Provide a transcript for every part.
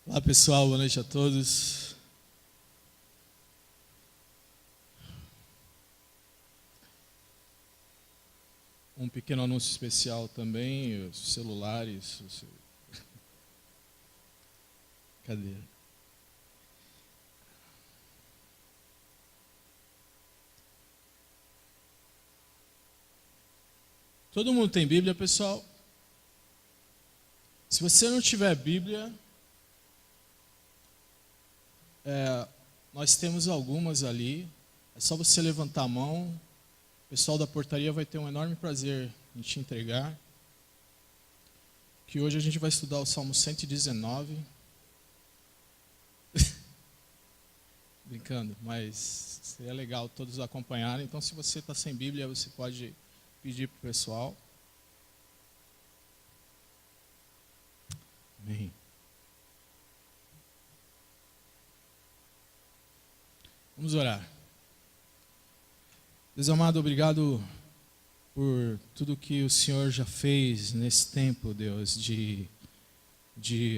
Olá pessoal, boa noite a todos. Um pequeno anúncio especial também, os celulares. Cadê? Todo mundo tem Bíblia, pessoal? Se você não tiver Bíblia, nós temos algumas ali. É só você levantar a mão. O pessoal da portaria vai ter um enorme prazer em te entregar. Que hoje a gente vai estudar o Salmo 119. Brincando, mas seria legal todos acompanharem. Então, se você está sem Bíblia, você pode pedir para o pessoal. Amém. Vamos orar. Deus amado, obrigado por tudo que o Senhor já fez nesse tempo, Deus, de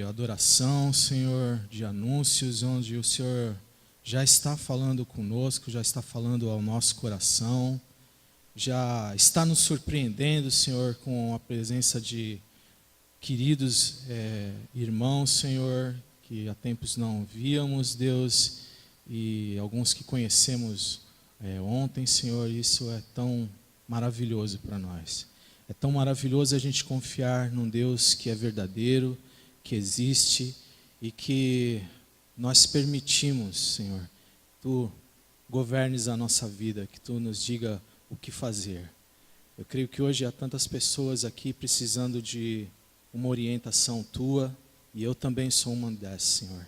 adoração, Senhor, de anúncios, onde o Senhor já está falando conosco, já está falando ao nosso coração, já está nos surpreendendo, Senhor, com a presença de queridos irmãos, Senhor, que há tempos não víamos, Deus, e alguns que conhecemos ontem, Senhor. Isso é tão maravilhoso para nós. É tão maravilhoso a gente confiar num Deus que é verdadeiro, que existe e que nós permitimos, Senhor, Tu governes a nossa vida, que Tu nos diga o que fazer. Eu creio que hoje há tantas pessoas aqui precisando de uma orientação Tua, e eu também sou uma dessas, Senhor.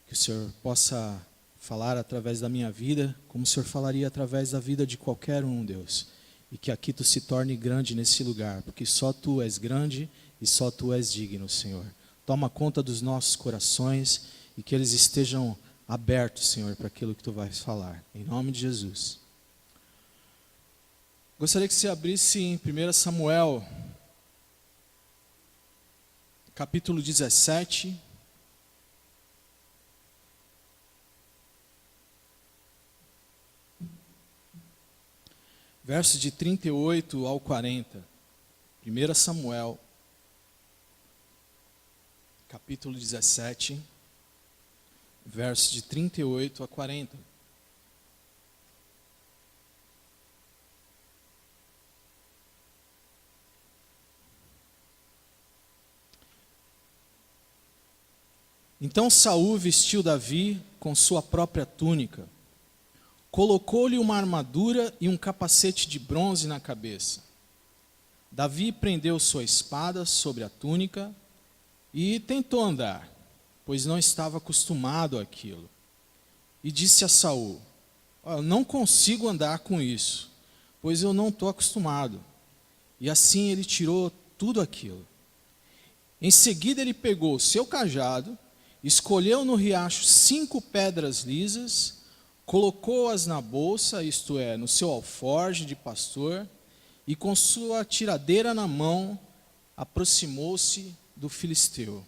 Que o Senhor possa falar através da minha vida, como o Senhor falaria através da vida de qualquer um, Deus. E que aqui Tu se torne grande nesse lugar, porque só Tu és grande e só Tu és digno, Senhor. Toma conta dos nossos corações e que eles estejam abertos, Senhor, para aquilo que Tu vais falar. Em nome de Jesus. Gostaria que você abrisse em 1 Samuel, capítulo 17. Versos de 38 ao 40. 1 Samuel, capítulo 17, versos de 38 a 40. Então Saul vestiu Davi com sua própria túnica, colocou-lhe uma armadura e um capacete de bronze na cabeça. Davi prendeu sua espada sobre a túnica e tentou andar, pois não estava acostumado àquilo. E disse a Saul: não consigo andar com isso, pois eu não estou acostumado. E assim ele tirou tudo aquilo. Em seguida ele pegou o seu cajado, escolheu no riacho 5 pedras lisas, colocou-as na bolsa, isto é, no seu alforje de pastor, e com sua tiradeira na mão, aproximou-se do filisteu.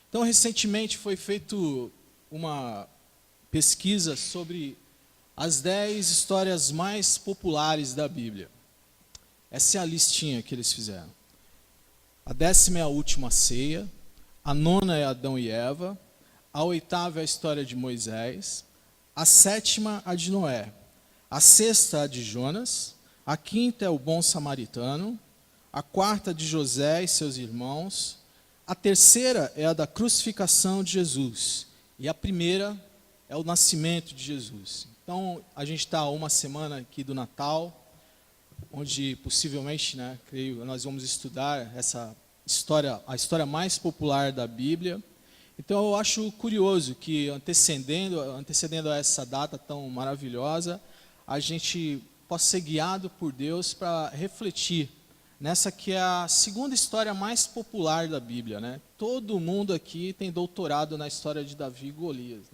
Então, recentemente foi feita uma pesquisa sobre as 10 histórias mais populares da Bíblia. Essa é a listinha que eles fizeram. A 10ª é a última ceia, a 9ª é Adão e Eva, a 8ª é a história de Moisés, a 7ª a de Noé, a 6ª a de Jonas, a 5ª é o bom samaritano, a 4ª de José e seus irmãos, a 3ª é a da crucificação de Jesus, e a 1ª é o nascimento de Jesus. Então, a gente está a uma semana aqui do Natal, onde possivelmente, creio, nós vamos estudar essa história, a história mais popular da Bíblia. Então eu acho curioso que antecedendo a essa data tão maravilhosa, a gente possa ser guiado por Deus para refletir nessa que é a segunda história mais popular da Bíblia, Todo mundo aqui tem doutorado na história de Davi e Golias,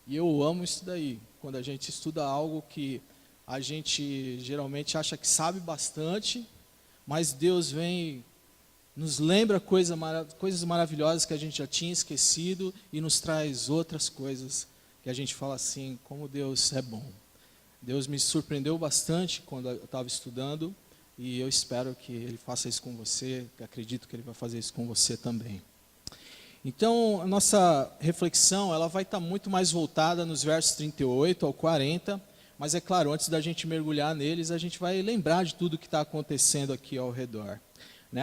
E eu amo isso daí, quando a gente estuda algo que a gente geralmente acha que sabe bastante, mas Deus vem nos lembra coisas maravilhosas que a gente já tinha esquecido e nos traz outras coisas que a gente fala assim, como Deus é bom. Deus me surpreendeu bastante quando eu estava estudando e eu espero que Ele faça isso com você, acredito que Ele vai fazer isso com você também. Então, a nossa reflexão ela vai estar muito mais voltada nos versos 38 ao 40, mas é claro, antes da gente mergulhar neles, a gente vai lembrar de tudo que está acontecendo aqui ao redor.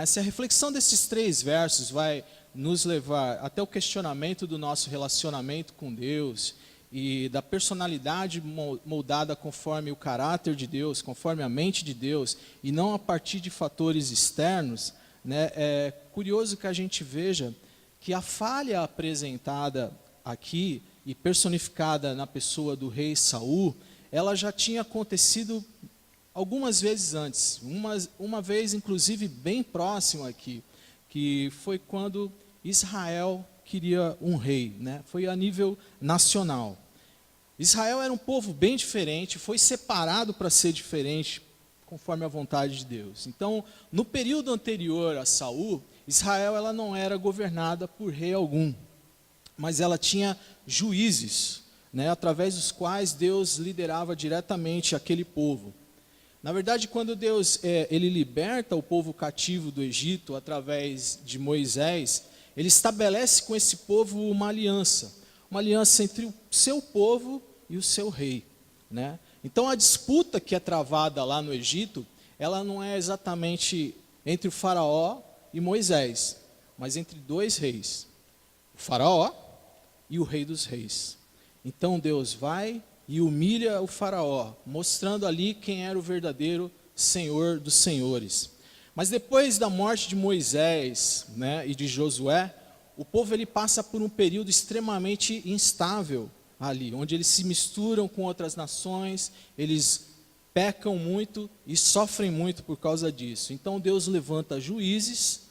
Se a reflexão desses 3 versos vai nos levar até o questionamento do nosso relacionamento com Deus e da personalidade moldada conforme o caráter de Deus, conforme a mente de Deus, e não a partir de fatores externos, é curioso que a gente veja que a falha apresentada aqui e personificada na pessoa do rei Saul, ela já tinha acontecido algumas vezes antes, uma vez inclusive bem próximo aqui, que foi quando Israel queria um rei, foi a nível nacional. Israel era um povo bem diferente, foi separado para ser diferente, conforme a vontade de Deus. Então, no período anterior a Saul, Israel ela não era governada por rei algum, mas ela tinha juízes, através dos quais Deus liderava diretamente aquele povo. Na verdade, quando Deus ele liberta o povo cativo do Egito através de Moisés, ele estabelece com esse povo uma aliança entre o seu povo e o seu rei. Então, a disputa que é travada lá no Egito, ela não é exatamente entre o faraó e Moisés, mas entre 2 reis, o faraó e o rei dos reis. Então, Deus vai e humilha o faraó, mostrando ali quem era o verdadeiro Senhor dos senhores. Mas depois da morte de Moisés e de Josué, o povo ele passa por um período extremamente instável ali, onde eles se misturam com outras nações, eles pecam muito e sofrem muito por causa disso. Então Deus levanta juízes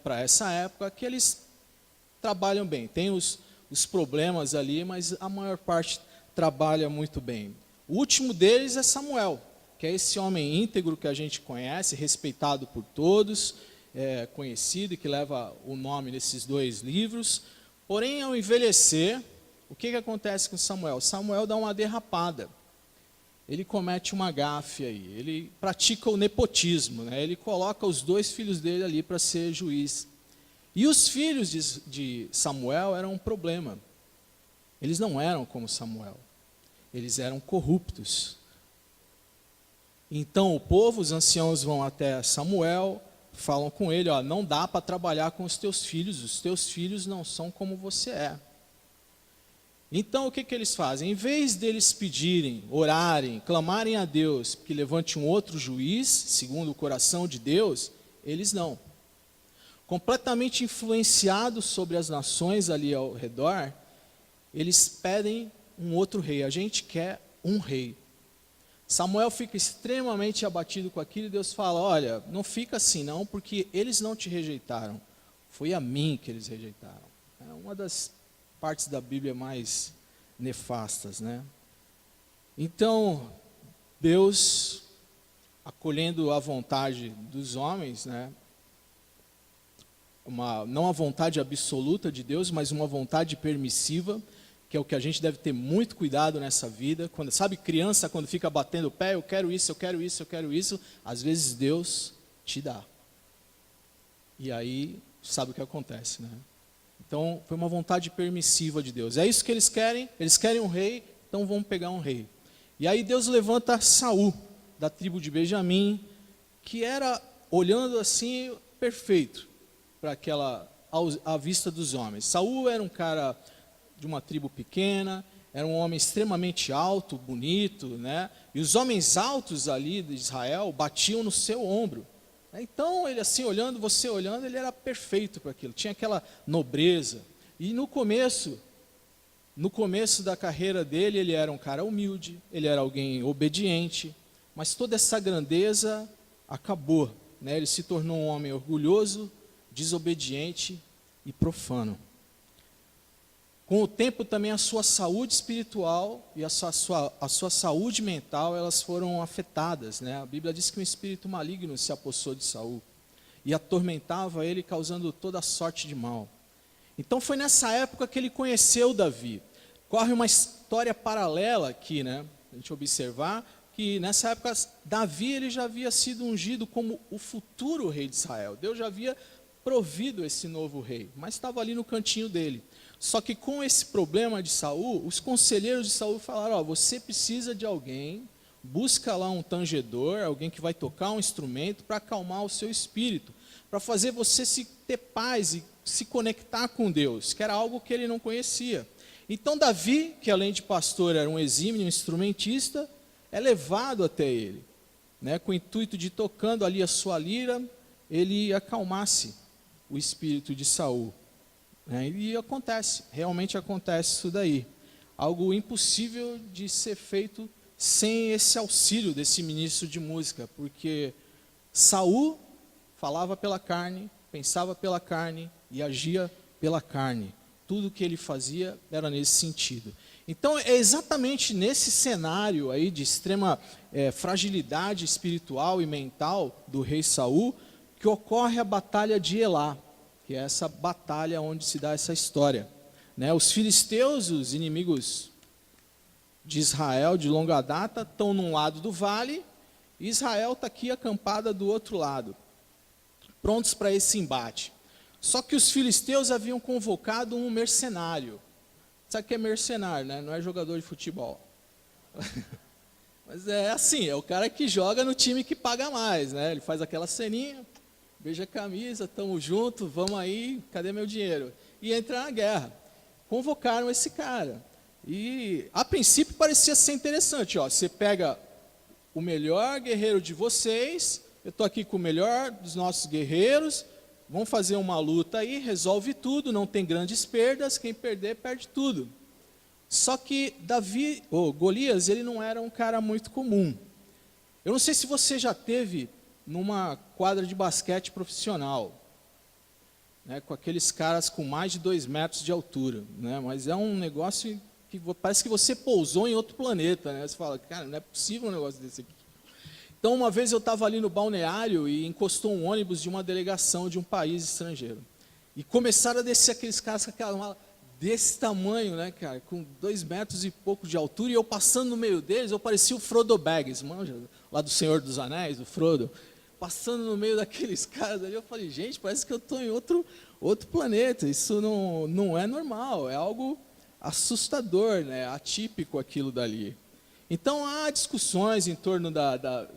para essa época que eles trabalham bem. Tem os problemas ali, mas a maior parte trabalha muito bem. O último deles é Samuel, que é esse homem íntegro que a gente conhece, respeitado por todos, conhecido e que leva o nome nesses 2 livros. Porém, ao envelhecer, o que acontece com Samuel? Samuel dá uma derrapada. Ele comete uma gafe aí, ele pratica o nepotismo, ele coloca os 2 filhos dele ali para ser juiz. E os filhos de Samuel eram um problema. Eles não eram como Samuel. Eles eram corruptos. Então o povo, os anciãos vão até Samuel, falam com ele, não dá para trabalhar com os teus filhos não são como você é. Então o que eles fazem? Em vez deles pedirem, orarem, clamarem a Deus que levante um outro juiz, segundo o coração de Deus, eles não. Completamente influenciados sobre as nações ali ao redor, eles pedem um outro rei. A gente quer um rei. Samuel fica extremamente abatido com aquilo e Deus fala, olha, não fica assim não, porque eles não te rejeitaram. Foi a mim que eles rejeitaram. É uma das partes da Bíblia mais nefastas, Então, Deus, acolhendo a vontade dos homens, não a vontade absoluta de Deus, mas uma vontade permissiva, que é o que a gente deve ter muito cuidado nessa vida. Sabe criança, quando fica batendo o pé, eu quero isso, eu quero isso, eu quero isso, às vezes Deus te dá. E aí, sabe o que acontece, Então, foi uma vontade permissiva de Deus. É isso que eles querem um rei, então vamos pegar um rei. E aí Deus levanta Saul, da tribo de Benjamim, que era, olhando assim, perfeito para à vista dos homens. Saul era um cara de uma tribo pequena, era um homem extremamente alto, bonito, E os homens altos ali de Israel batiam no seu ombro. Então, ele assim, você olhando, ele era perfeito para aquilo, tinha aquela nobreza. E no começo da carreira dele, ele era um cara humilde, ele era alguém obediente, mas toda essa grandeza acabou, Ele se tornou um homem orgulhoso, desobediente e profano. Com o tempo também a sua saúde espiritual e a sua saúde mental, elas foram afetadas, A Bíblia diz que um espírito maligno se apossou de Saul. e atormentava ele, causando toda sorte de mal. Então foi nessa época que ele conheceu Davi. Corre uma história paralela aqui, né? A gente observar que nessa época Davi ele já havia sido ungido como o futuro rei de Israel. Deus já havia provido esse novo rei, mas estava ali no cantinho dele. Só que com esse problema de Saul, os conselheiros de Saul falaram: você precisa de alguém, busca lá um tangedor, alguém que vai tocar um instrumento para acalmar o seu espírito, para fazer você ter paz e se conectar com Deus, que era algo que ele não conhecia. Então Davi, que além de pastor era um exímio instrumentista, é levado até ele, né, com o intuito de, tocando ali a sua lira, ele acalmasse o espírito de Saul. E acontece, realmente acontece isso daí. Algo impossível de ser feito sem esse auxílio desse ministro de música, porque Saul falava pela carne, pensava pela carne e agia pela carne. Tudo que ele fazia era nesse sentido. Então é exatamente nesse cenário aí de extrema fragilidade espiritual e mental do rei Saul que ocorre a batalha de Elá, que é essa batalha onde se dá essa história. Os filisteus, os inimigos de Israel de longa data, estão num lado do vale, e Israel está aqui acampada do outro lado, prontos para esse embate. Só que os filisteus haviam convocado um mercenário. Sabe o que é mercenário, né? Não é jogador de futebol. Mas é assim, é o cara que joga no time que paga mais, né? Ele faz aquela ceninha, beija a camisa, tamo junto, vamos aí, cadê meu dinheiro? E entra na guerra. Convocaram esse cara. E a princípio parecia ser interessante, você pega o melhor guerreiro de vocês, eu estou aqui com o melhor dos nossos guerreiros, vamos fazer uma luta aí, resolve tudo, não tem grandes perdas, quem perder, perde tudo. Só que Golias, ele não era um cara muito comum. Eu não sei se você já teve numa quadra de basquete profissional, né, com aqueles caras com mais de 2 metros de altura, né, mas é um negócio que parece que você pousou em outro planeta, né, você fala, cara, não é possível um negócio desse aqui. Então, uma vez eu estava ali no balneário e encostou um ônibus de uma delegação de um país estrangeiro. E começaram a descer aqueles caras com aquela mala desse tamanho, né, cara, com 2 metros e pouco de altura, e eu passando no meio deles, eu parecia o Frodo Baggins, manja, lá do Senhor dos Anéis, o Frodo, passando no meio daqueles caras ali, eu falei, gente, parece que eu estou em outro planeta, isso não é normal, é algo assustador, né, atípico aquilo dali. Então, há discussões em torno da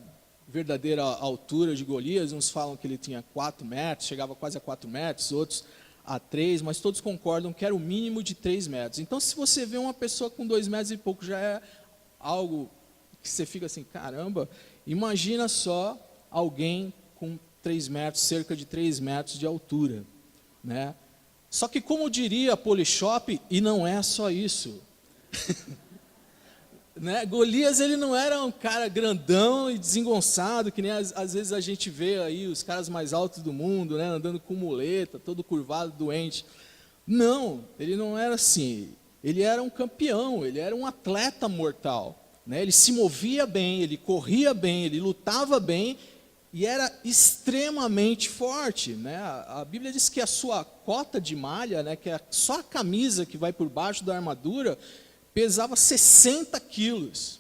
verdadeira altura de Golias, uns falam que ele tinha 4 metros, chegava quase a 4 metros, outros a 3, mas todos concordam que era o mínimo de 3 metros. Então, se você vê uma pessoa com 2 metros e pouco, já é algo que você fica assim, caramba, imagina só alguém com 3 metros, cerca de 3 metros de altura, né? Só que, como diria a Polishop, e não é só isso, né? Golias, ele não era um cara grandão e desengonçado, que nem às vezes a gente vê aí os caras mais altos do mundo, né? Andando com muleta, todo curvado, doente. Não, ele não era assim. Ele era um campeão, ele era um atleta mortal, né? Ele se movia bem, ele corria bem, ele lutava bem e era extremamente forte, né? A Bíblia diz que a sua cota de malha, né, que é só a camisa que vai por baixo da armadura, pesava 60 quilos,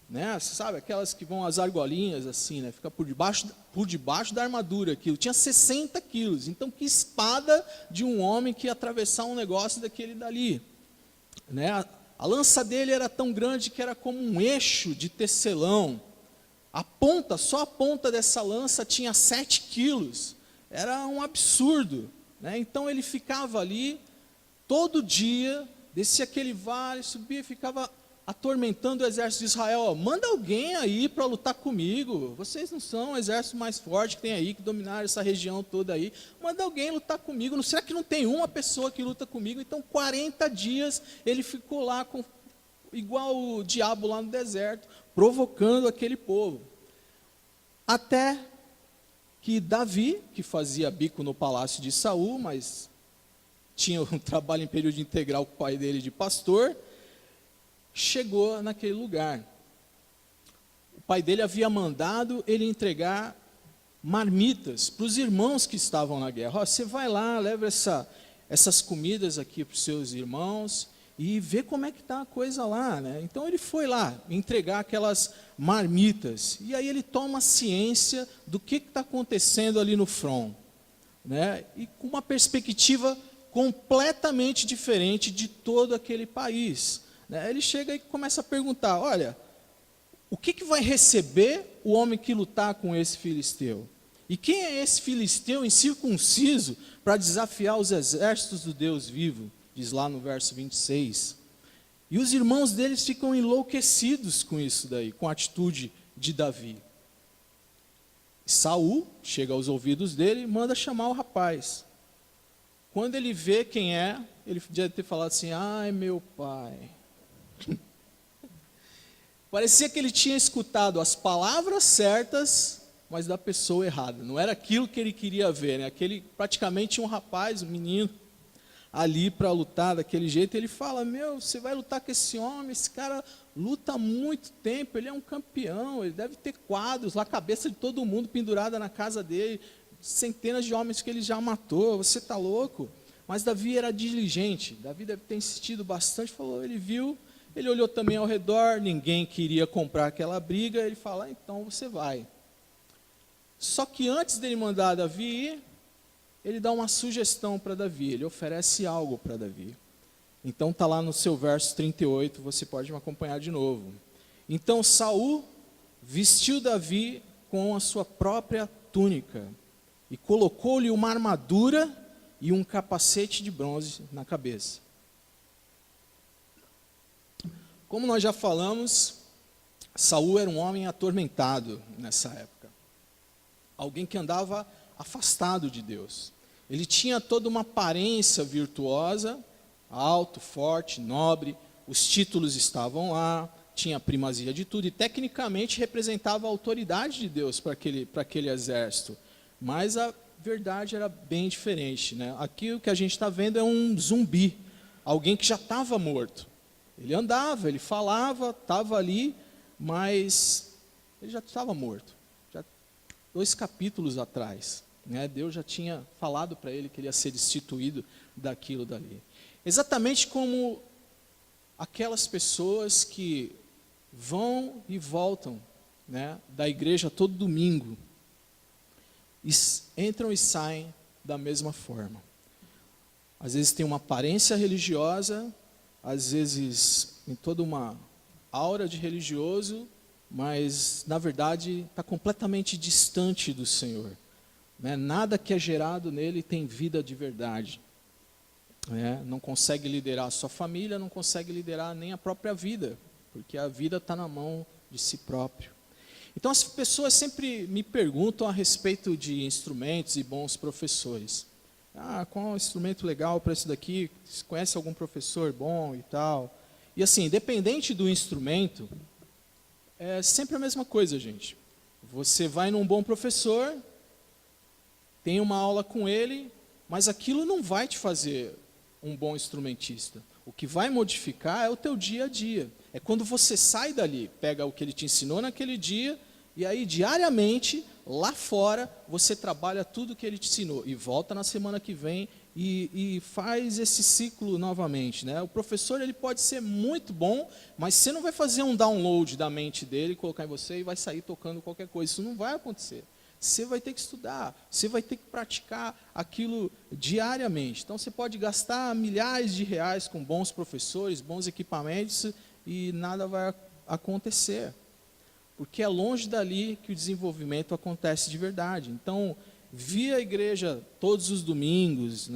né? Você sabe, aquelas que vão as argolinhas assim, né? Fica por debaixo da armadura, aquilo tinha 60 quilos. Então, que espada de um homem que ia atravessar um negócio daquele dali, né? A lança dele era tão grande que era como um eixo de tecelão. Só a ponta dessa lança tinha 7 quilos. Era um absurdo, né? Então ele ficava ali todo dia, descia aquele vale, subia e ficava atormentando o exército de Israel. Manda alguém aí para lutar comigo. Vocês não são o exército mais forte que tem aí, que dominaram essa região toda aí. Manda alguém lutar comigo. Será que não tem uma pessoa que luta comigo? Então, 40 dias ele ficou lá, igual o diabo lá no deserto, provocando aquele povo. Até que Davi, que fazia bico no palácio de Saul, mas tinha um trabalho em período integral com o pai dele de pastor, chegou naquele lugar. O pai dele havia mandado ele entregar marmitas para os irmãos que estavam na guerra. Ó, você vai lá, leva essas comidas aqui para os seus irmãos e vê como é que está a coisa lá, né? Então ele foi lá entregar aquelas marmitas, e aí ele toma ciência do que está acontecendo ali no front, né? E com uma perspectiva completamente diferente de todo aquele país, né? Ele chega e começa a perguntar, olha, o que vai receber o homem que lutar com esse filisteu? E quem é esse filisteu incircunciso para desafiar os exércitos do Deus vivo? Diz lá no verso 26. E os irmãos deles ficam enlouquecidos com isso daí, com a atitude de Davi. Saul chega aos ouvidos dele e manda chamar o rapaz. Quando ele vê quem é, ele podia ter falado assim, ai meu pai. Parecia que ele tinha escutado as palavras certas, mas da pessoa errada. Não era aquilo que ele queria ver, né? Praticamente um rapaz, um menino, ali para lutar daquele jeito. Ele fala, meu, você vai lutar com esse homem, esse cara luta há muito tempo, ele é um campeão, ele deve ter quadros lá, a cabeça de todo mundo pendurada na casa dele, centenas de homens que ele já matou, você está louco? Mas Davi era diligente, Davi deve ter insistido bastante, falou, ele viu, ele olhou também ao redor, ninguém queria comprar aquela briga, ele fala, então você vai. Só que antes dele mandar Davi ir, ele dá uma sugestão para Davi, ele oferece algo para Davi. Então está lá no seu verso 38, você pode me acompanhar de novo. Então Saul vestiu Davi com a sua própria túnica e colocou-lhe uma armadura e um capacete de bronze na cabeça. Como nós já falamos, Saul era um homem atormentado nessa época. Alguém que andava afastado de Deus. Ele tinha toda uma aparência virtuosa, alto, forte, nobre, os títulos estavam lá, tinha primazia de tudo, e tecnicamente representava a autoridade de Deus para aquele exército. Mas a verdade era bem diferente, né? Aqui o que a gente está vendo é um zumbi, alguém que já estava morto. Ele andava, ele falava, estava ali, mas ele já estava morto. Já 2 capítulos atrás. Deus já tinha falado para ele que ele ia ser destituído daquilo dali. Exatamente como aquelas pessoas que vão e voltam, né, da igreja todo domingo, entram e saem da mesma forma. Às vezes tem uma aparência religiosa, às vezes tem toda uma aura de religioso, mas na verdade está completamente distante do Senhor. Nada que é gerado nele tem vida de verdade. Não consegue liderar a sua família, não consegue liderar nem a própria vida, porque a vida está na mão de si próprio. Então as pessoas sempre me perguntam a respeito de instrumentos e bons professores. Qual é um instrumento legal para isso daqui? Você conhece algum professor bom e tal? E assim, independente do instrumento, é sempre a mesma coisa, gente. Você vai num bom professor, tem uma aula com ele, mas aquilo não vai te fazer um bom instrumentista. O que vai modificar é o teu dia a dia. É quando você sai dali, pega o que ele te ensinou naquele dia, e aí diariamente, lá fora, você trabalha tudo que ele te ensinou. E volta na semana que vem e faz esse ciclo novamente. O professor ele pode ser muito bom, mas você não vai fazer um download da mente dele, colocar em você e vai sair tocando qualquer coisa. Isso não vai acontecer. Você vai ter que estudar, você vai ter que praticar aquilo diariamente. Então você pode gastar milhares de reais com bons professores, bons equipamentos e nada vai acontecer. Porque é longe dali que o desenvolvimento acontece de verdade. Então, vir à igreja todos os domingos,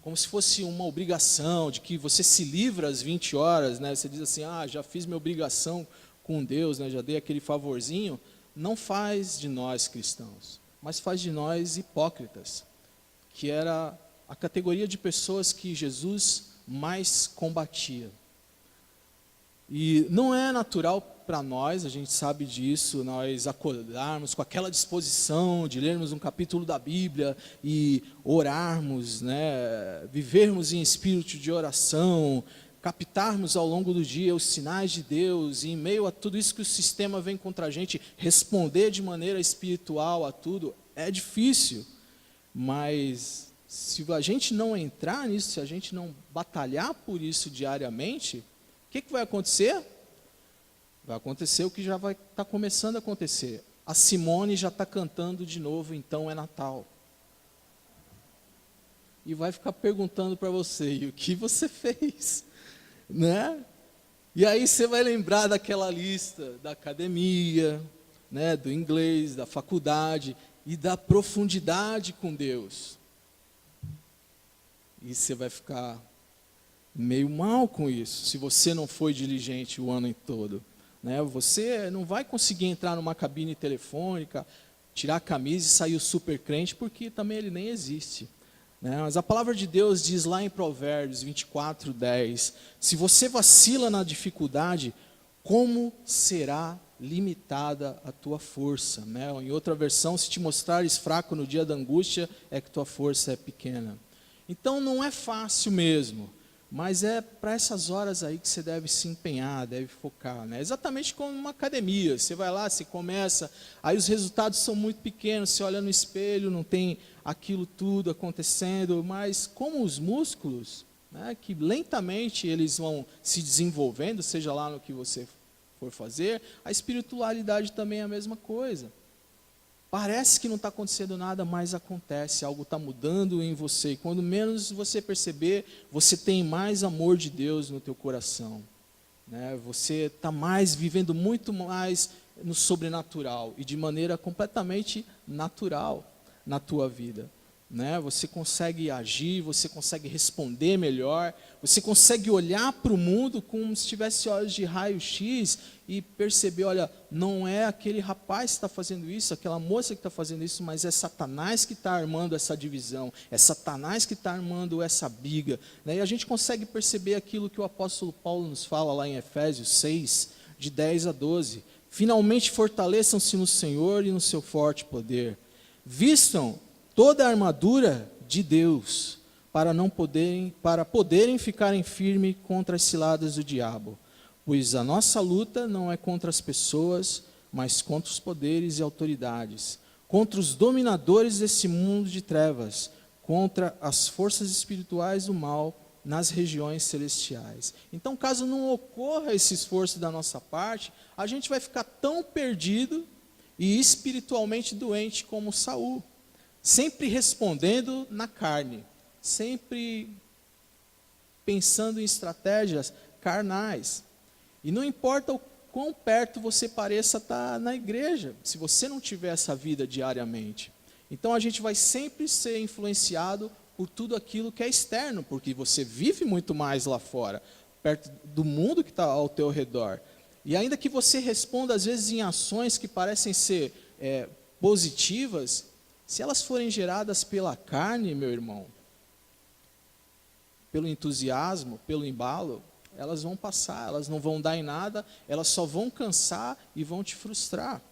como se fosse uma obrigação, de que você se livra às 20 horas, você diz assim, já fiz minha obrigação com Deus, já dei aquele favorzinho, não faz de nós cristãos, mas faz de nós hipócritas, que era a categoria de pessoas que Jesus mais combatia. E não é natural para nós, a gente sabe disso, nós acordarmos com aquela disposição de lermos um capítulo da Bíblia e orarmos, vivermos em espírito de oração, captarmos ao longo do dia os sinais de Deus, e em meio a tudo isso que o sistema vem contra a gente, responder de maneira espiritual a tudo, É difícil, mas se a gente não entrar nisso, se a gente não batalhar por isso diariamente, o que vai acontecer? Vai acontecer o que já vai estar começando a acontecer. A Simone já está cantando de novo, então é Natal. E vai ficar perguntando para você, e o que você fez? Né? E aí você vai lembrar daquela lista da academia, né, do inglês, da faculdade e da profundidade com Deus. E você vai ficar meio mal com isso, se você não foi diligente o ano todo. Né? Você não vai conseguir entrar numa cabine telefônica, tirar a camisa e sair o super crente, porque também ele nem existe. Né? Mas a palavra de Deus diz lá em Provérbios 24:10, se você vacila na dificuldade, como será limitada a tua força? Né? Ou em outra versão, se te mostrares fraco no dia da angústia, é que tua força é pequena. Então não é fácil mesmo, mas é para essas horas aí que você deve se empenhar, deve focar. Né? Exatamente como uma academia, você vai lá, você começa, aí os resultados são muito pequenos, você olha no espelho, não tem aquilo tudo acontecendo, mas como os músculos, né, que lentamente eles vão se desenvolvendo, seja lá no que você for fazer, a espiritualidade também é a mesma coisa. Parece que não está acontecendo nada, mas acontece, algo está mudando em você. E quando menos você perceber, você tem mais amor de Deus no teu coração. Né? Você está vivendo muito mais no sobrenatural e de maneira completamente natural na tua vida. Né? Você consegue agir, você consegue responder melhor, você consegue olhar para o mundo como se tivesse olhos de raio-x e perceber, olha, não é aquele rapaz que está fazendo isso, aquela moça que está fazendo isso, mas é Satanás que está armando essa divisão, é Satanás que está armando essa briga. Né? E a gente consegue perceber aquilo que o apóstolo Paulo nos fala lá em Efésios 6, de 10 a 12. Finalmente fortaleçam-se no Senhor e no seu forte poder. Vistam toda a armadura de Deus, para poderem ficarem firmes contra as ciladas do diabo. Pois a nossa luta não é contra as pessoas, mas contra os poderes e autoridades, contra os dominadores desse mundo de trevas, contra as forças espirituais do mal nas regiões celestiais. Então, caso não ocorra esse esforço da nossa parte, a gente vai ficar tão perdido e espiritualmente doente como Saul. Sempre respondendo na carne, sempre pensando em estratégias carnais. E não importa o quão perto você pareça estar na igreja, se você não tiver essa vida diariamente. Então a gente vai sempre ser influenciado por tudo aquilo que é externo, porque você vive muito mais lá fora, perto do mundo que está ao teu redor. E ainda que você responda às vezes em ações que parecem ser positivas, se elas forem geradas pela carne, meu irmão, pelo entusiasmo, pelo embalo, elas vão passar, elas não vão dar em nada, elas só vão cansar e vão te frustrar.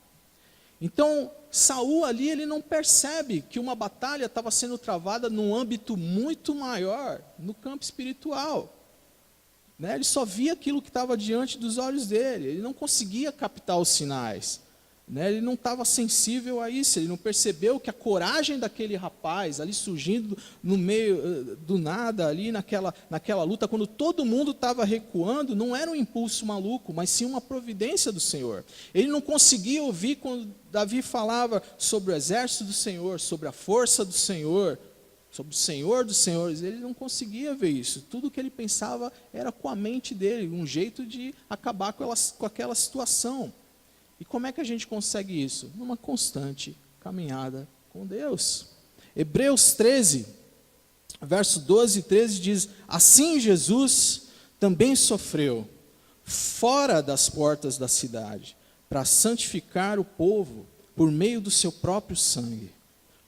Então, Saul ali, ele não percebe que uma batalha estava sendo travada num âmbito muito maior, no campo espiritual. Né? Ele só via aquilo que estava diante dos olhos dele, ele não conseguia captar os sinais. Né? Ele não estava sensível a isso, ele não percebeu que a coragem daquele rapaz ali surgindo no meio do nada, ali naquela luta, quando todo mundo estava recuando, não era um impulso maluco, mas sim uma providência do Senhor. Ele não conseguia ouvir quando Davi falava sobre o exército do Senhor, sobre a força do Senhor, sobre o Senhor dos Senhores. Ele não conseguia ver isso. Tudo que ele pensava era com a mente dele, um jeito de acabar com aquela situação. E como é que a gente consegue isso? Numa constante caminhada com Deus. Hebreus 13, verso 12 e 13 diz, assim Jesus também sofreu fora das portas da cidade, para santificar o povo por meio do seu próprio sangue.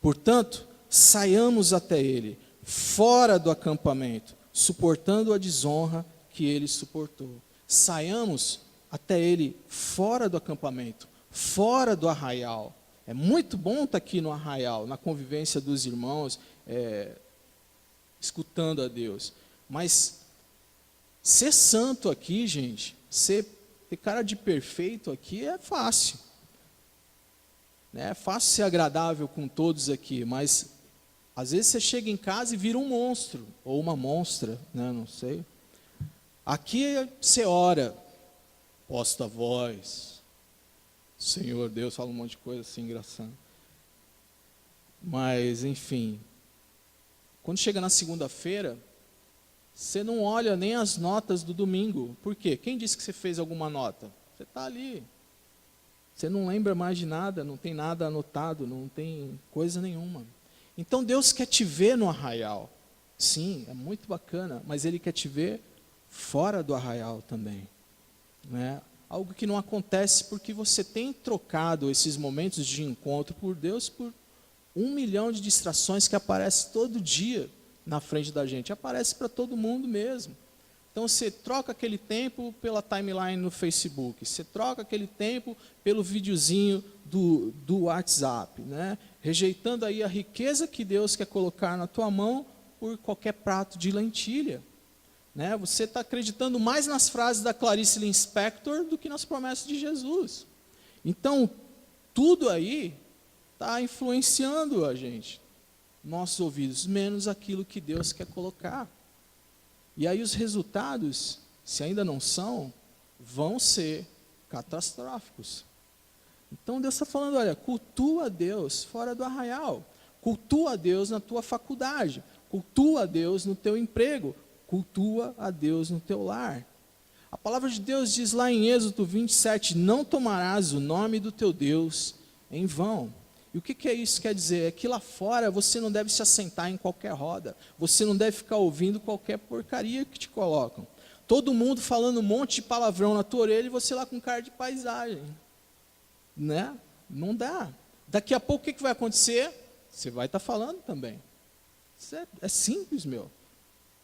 Portanto, saiamos até ele, fora do acampamento, suportando a desonra que ele suportou. Saiamos até ele fora do acampamento, fora do arraial. É muito bom estar aqui no arraial, na convivência dos irmãos, escutando a Deus. Mas ser santo aqui, gente, ter cara de perfeito aqui é fácil. né? É fácil ser agradável com todos aqui, mas às vezes você chega em casa e vira um monstro, ou uma monstra, né? Não sei. Aqui você ora, posta a voz, Senhor Deus, fala um monte de coisa assim engraçada. Mas, enfim, quando chega na segunda-feira, você não olha nem as notas do domingo. Por quê? Quem disse que você fez alguma nota? Você está ali. Você não lembra mais de nada, não tem nada anotado, não tem coisa nenhuma. Então Deus quer te ver no arraial. Sim, é muito bacana, mas Ele quer te ver fora do arraial também. Né? Algo que não acontece porque você tem trocado esses momentos de encontro por Deus por 1 milhão de distrações que aparecem todo dia na frente da gente. Aparece para todo mundo mesmo. Então você troca aquele tempo pela timeline no Facebook, você troca aquele tempo pelo videozinho do WhatsApp, né? Rejeitando aí a riqueza que Deus quer colocar na tua mão por qualquer prato de lentilha. Né? Você está acreditando mais nas frases da Clarice Lispector do que nas promessas de Jesus. Então, tudo aí está influenciando a gente, nossos ouvidos, menos aquilo que Deus quer colocar. E aí os resultados, se ainda não são, vão ser catastróficos. Então Deus está falando, olha, cultua a Deus fora do arraial, cultua a Deus na tua faculdade, cultua a Deus no teu emprego, cultua a Deus no teu lar. A palavra de Deus diz lá em Êxodo 27, não tomarás o nome do teu Deus em vão. E o que é isso quer dizer? É que lá fora você não deve se assentar em qualquer roda, você não deve ficar ouvindo qualquer porcaria que te colocam. Todo mundo falando um monte de palavrão na tua orelha e você lá com cara de paisagem. Né? Não dá. Daqui a pouco o que vai acontecer? Você vai estar falando também. Isso é simples, meu.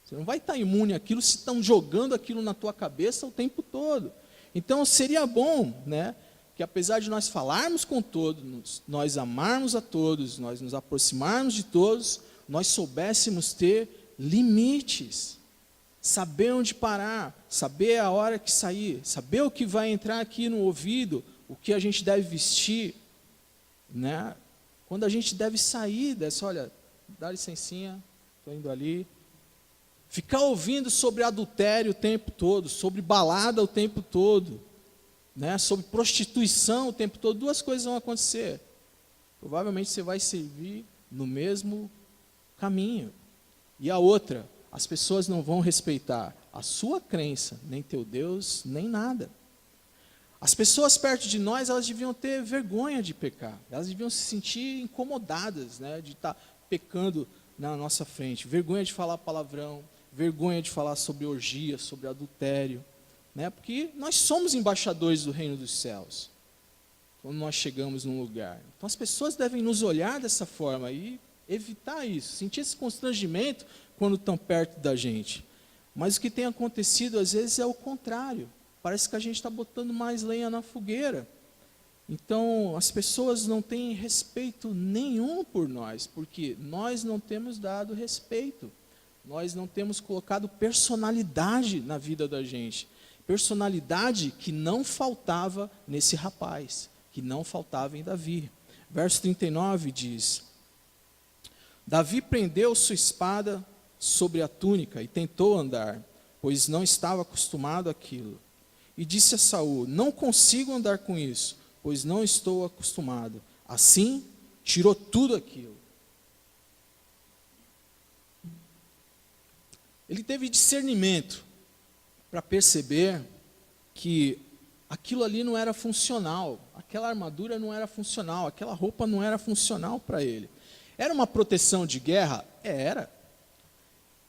Você não vai estar imune àquilo se estão jogando aquilo na tua cabeça o tempo todo. Então seria bom, né, que apesar de nós falarmos com todos, nós amarmos a todos, nós nos aproximarmos de todos, nós soubéssemos ter limites. Saber onde parar, saber a hora que sair, saber o que vai entrar aqui no ouvido, o que a gente deve vestir, né? Quando a gente deve sair dessa, olha, dá licencinha, estou indo ali. Ficar ouvindo sobre adultério o tempo todo, sobre balada o tempo todo, né? Sobre prostituição o tempo todo, duas coisas vão acontecer. Provavelmente você vai servir no mesmo caminho. E a outra, as pessoas não vão respeitar a sua crença, nem teu Deus, nem nada. As pessoas perto de nós, elas deviam ter vergonha de pecar. Elas deviam se sentir incomodadas, né, de estar pecando na nossa frente. Vergonha de falar palavrão, vergonha de falar sobre orgia, sobre adultério. Né, porque nós somos embaixadores do reino dos céus, quando nós chegamos num lugar. Então as pessoas devem nos olhar dessa forma e evitar isso, sentir esse constrangimento quando estão perto da gente. Mas o que tem acontecido às vezes é o contrário. Parece que a gente está botando mais lenha na fogueira. Então, as pessoas não têm respeito nenhum por nós, porque nós não temos dado respeito. Nós não temos colocado personalidade na vida da gente. Personalidade que não faltava nesse rapaz, que não faltava em Davi. Verso 39 diz: Davi prendeu sua espada sobre a túnica e tentou andar, pois não estava acostumado àquilo. E disse a Saul: não consigo andar com isso, pois não estou acostumado. Assim, tirou tudo aquilo. Ele teve discernimento para perceber que aquilo ali não era funcional, aquela armadura não era funcional, aquela roupa não era funcional para ele. Era uma proteção de guerra? Era.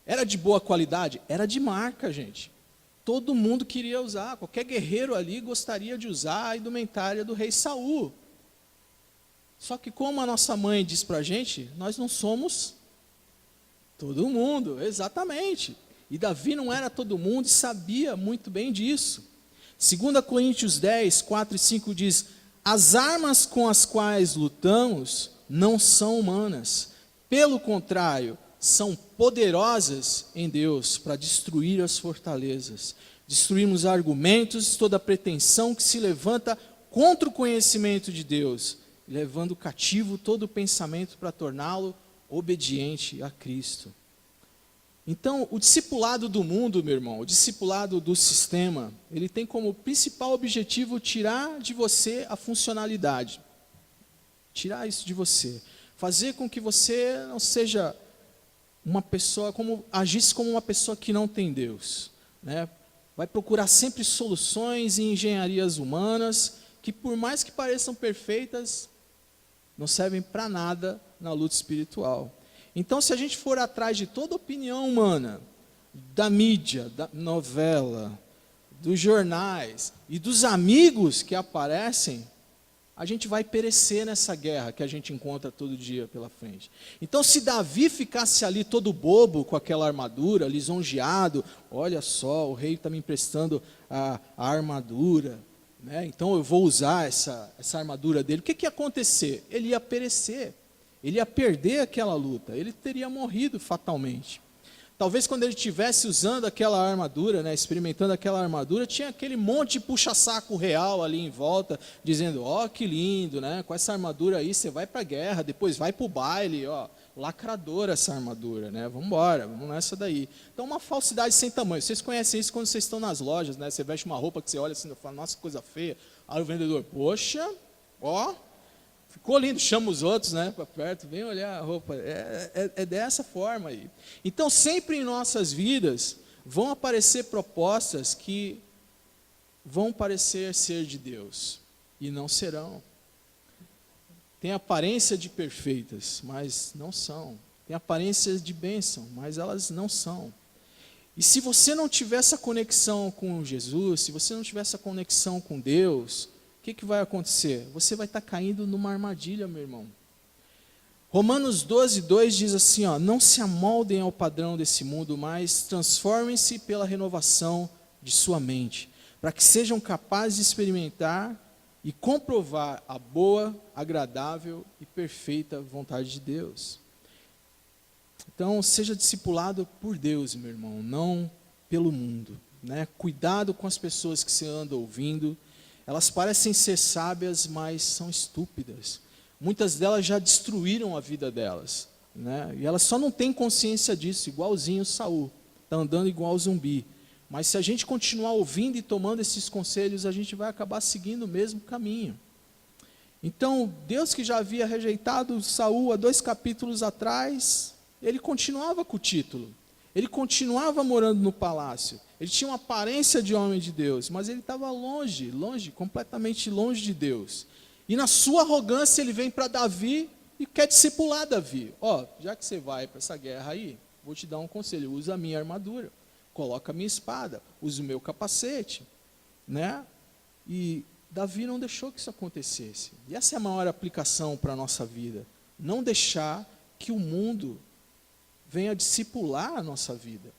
Era de boa qualidade? Era de marca, gente. Todo mundo queria usar, qualquer guerreiro ali gostaria de usar a indumentária do rei Saul. Só que como a nossa mãe diz para a gente, nós não somos todo mundo, exatamente. E Davi não era todo mundo e sabia muito bem disso. 2 Coríntios 10, 4 e 5 diz: as armas com as quais lutamos não são humanas. Pelo contrário, são poderosas em Deus para destruir as fortalezas. Destruímos argumentos, toda pretensão que se levanta contra o conhecimento de Deus. levando cativo todo o pensamento para torná-lo obediente a Cristo. Então, o discipulado do mundo, meu irmão, o discipulado do sistema, ele tem como principal objetivo tirar de você a funcionalidade. Tirar isso de você. Fazer com que você não seja uma pessoa, agisse como uma pessoa que não tem Deus, né? Vai procurar sempre soluções e engenharias humanas, que por mais que pareçam perfeitas, não servem para nada na luta espiritual. Então, se a gente for atrás de toda opinião humana, da mídia, da novela, dos jornais e dos amigos que aparecem, a gente vai perecer nessa guerra que a gente encontra todo dia pela frente. Então, se Davi ficasse ali todo bobo com aquela armadura, lisonjeado, olha só, o rei está me emprestando a armadura, né? Então eu vou usar essa armadura dele. O que ia acontecer? Ele ia perecer. Ele ia perder aquela luta, ele teria morrido fatalmente. Talvez quando ele estivesse usando aquela armadura, né, experimentando aquela armadura, tinha aquele monte de puxa-saco real ali em volta, dizendo, ó, que lindo, né? Com essa armadura aí você vai para a guerra, depois vai para o baile, ó, lacradora essa armadura, né? Vamos embora, vamos nessa daí. Então, uma falsidade sem tamanho. Vocês conhecem isso quando vocês estão nas lojas, né? Você veste uma roupa que você olha assim e fala, nossa, que coisa feia. Aí o vendedor, poxa, ó, ficou lindo, chama os outros, né, para perto, vem olhar a roupa. É dessa forma aí. Então, sempre em nossas vidas, vão aparecer propostas que vão parecer ser de Deus, e não serão. Tem aparência de perfeitas, mas não são. Tem aparência de bênção, mas elas não são. E se você não tiver essa conexão com Jesus, se você não tiver essa conexão com Deus, o que vai acontecer? Você vai estar caindo numa armadilha, meu irmão. Romanos 12:2 diz assim, ó, não se amoldem ao padrão desse mundo, mas transformem-se pela renovação de sua mente, para que sejam capazes de experimentar e comprovar a boa, agradável e perfeita vontade de Deus. Então, seja discipulado por Deus, meu irmão, não pelo mundo, né? Cuidado com as pessoas que você anda ouvindo. Elas parecem ser sábias, mas são estúpidas. Muitas delas já destruíram a vida delas, né? E elas só não têm consciência disso, igualzinho Saul, está andando igual zumbi. Mas se a gente continuar ouvindo e tomando esses conselhos, a gente vai acabar seguindo o mesmo caminho. Então, Deus que já havia rejeitado Saul há 2 capítulos atrás, ele continuava com o título. Ele continuava morando no palácio. Ele tinha uma aparência de homem de Deus, mas ele estava longe, completamente longe de Deus. E na sua arrogância ele vem para Davi e quer discipular Davi. Ó, já que você vai para essa guerra aí, vou te dar um conselho, usa a minha armadura, coloca a minha espada, usa o meu capacete, né? E Davi não deixou que isso acontecesse. E essa é a maior aplicação para a nossa vida. Não deixar que o mundo venha discipular a nossa vida,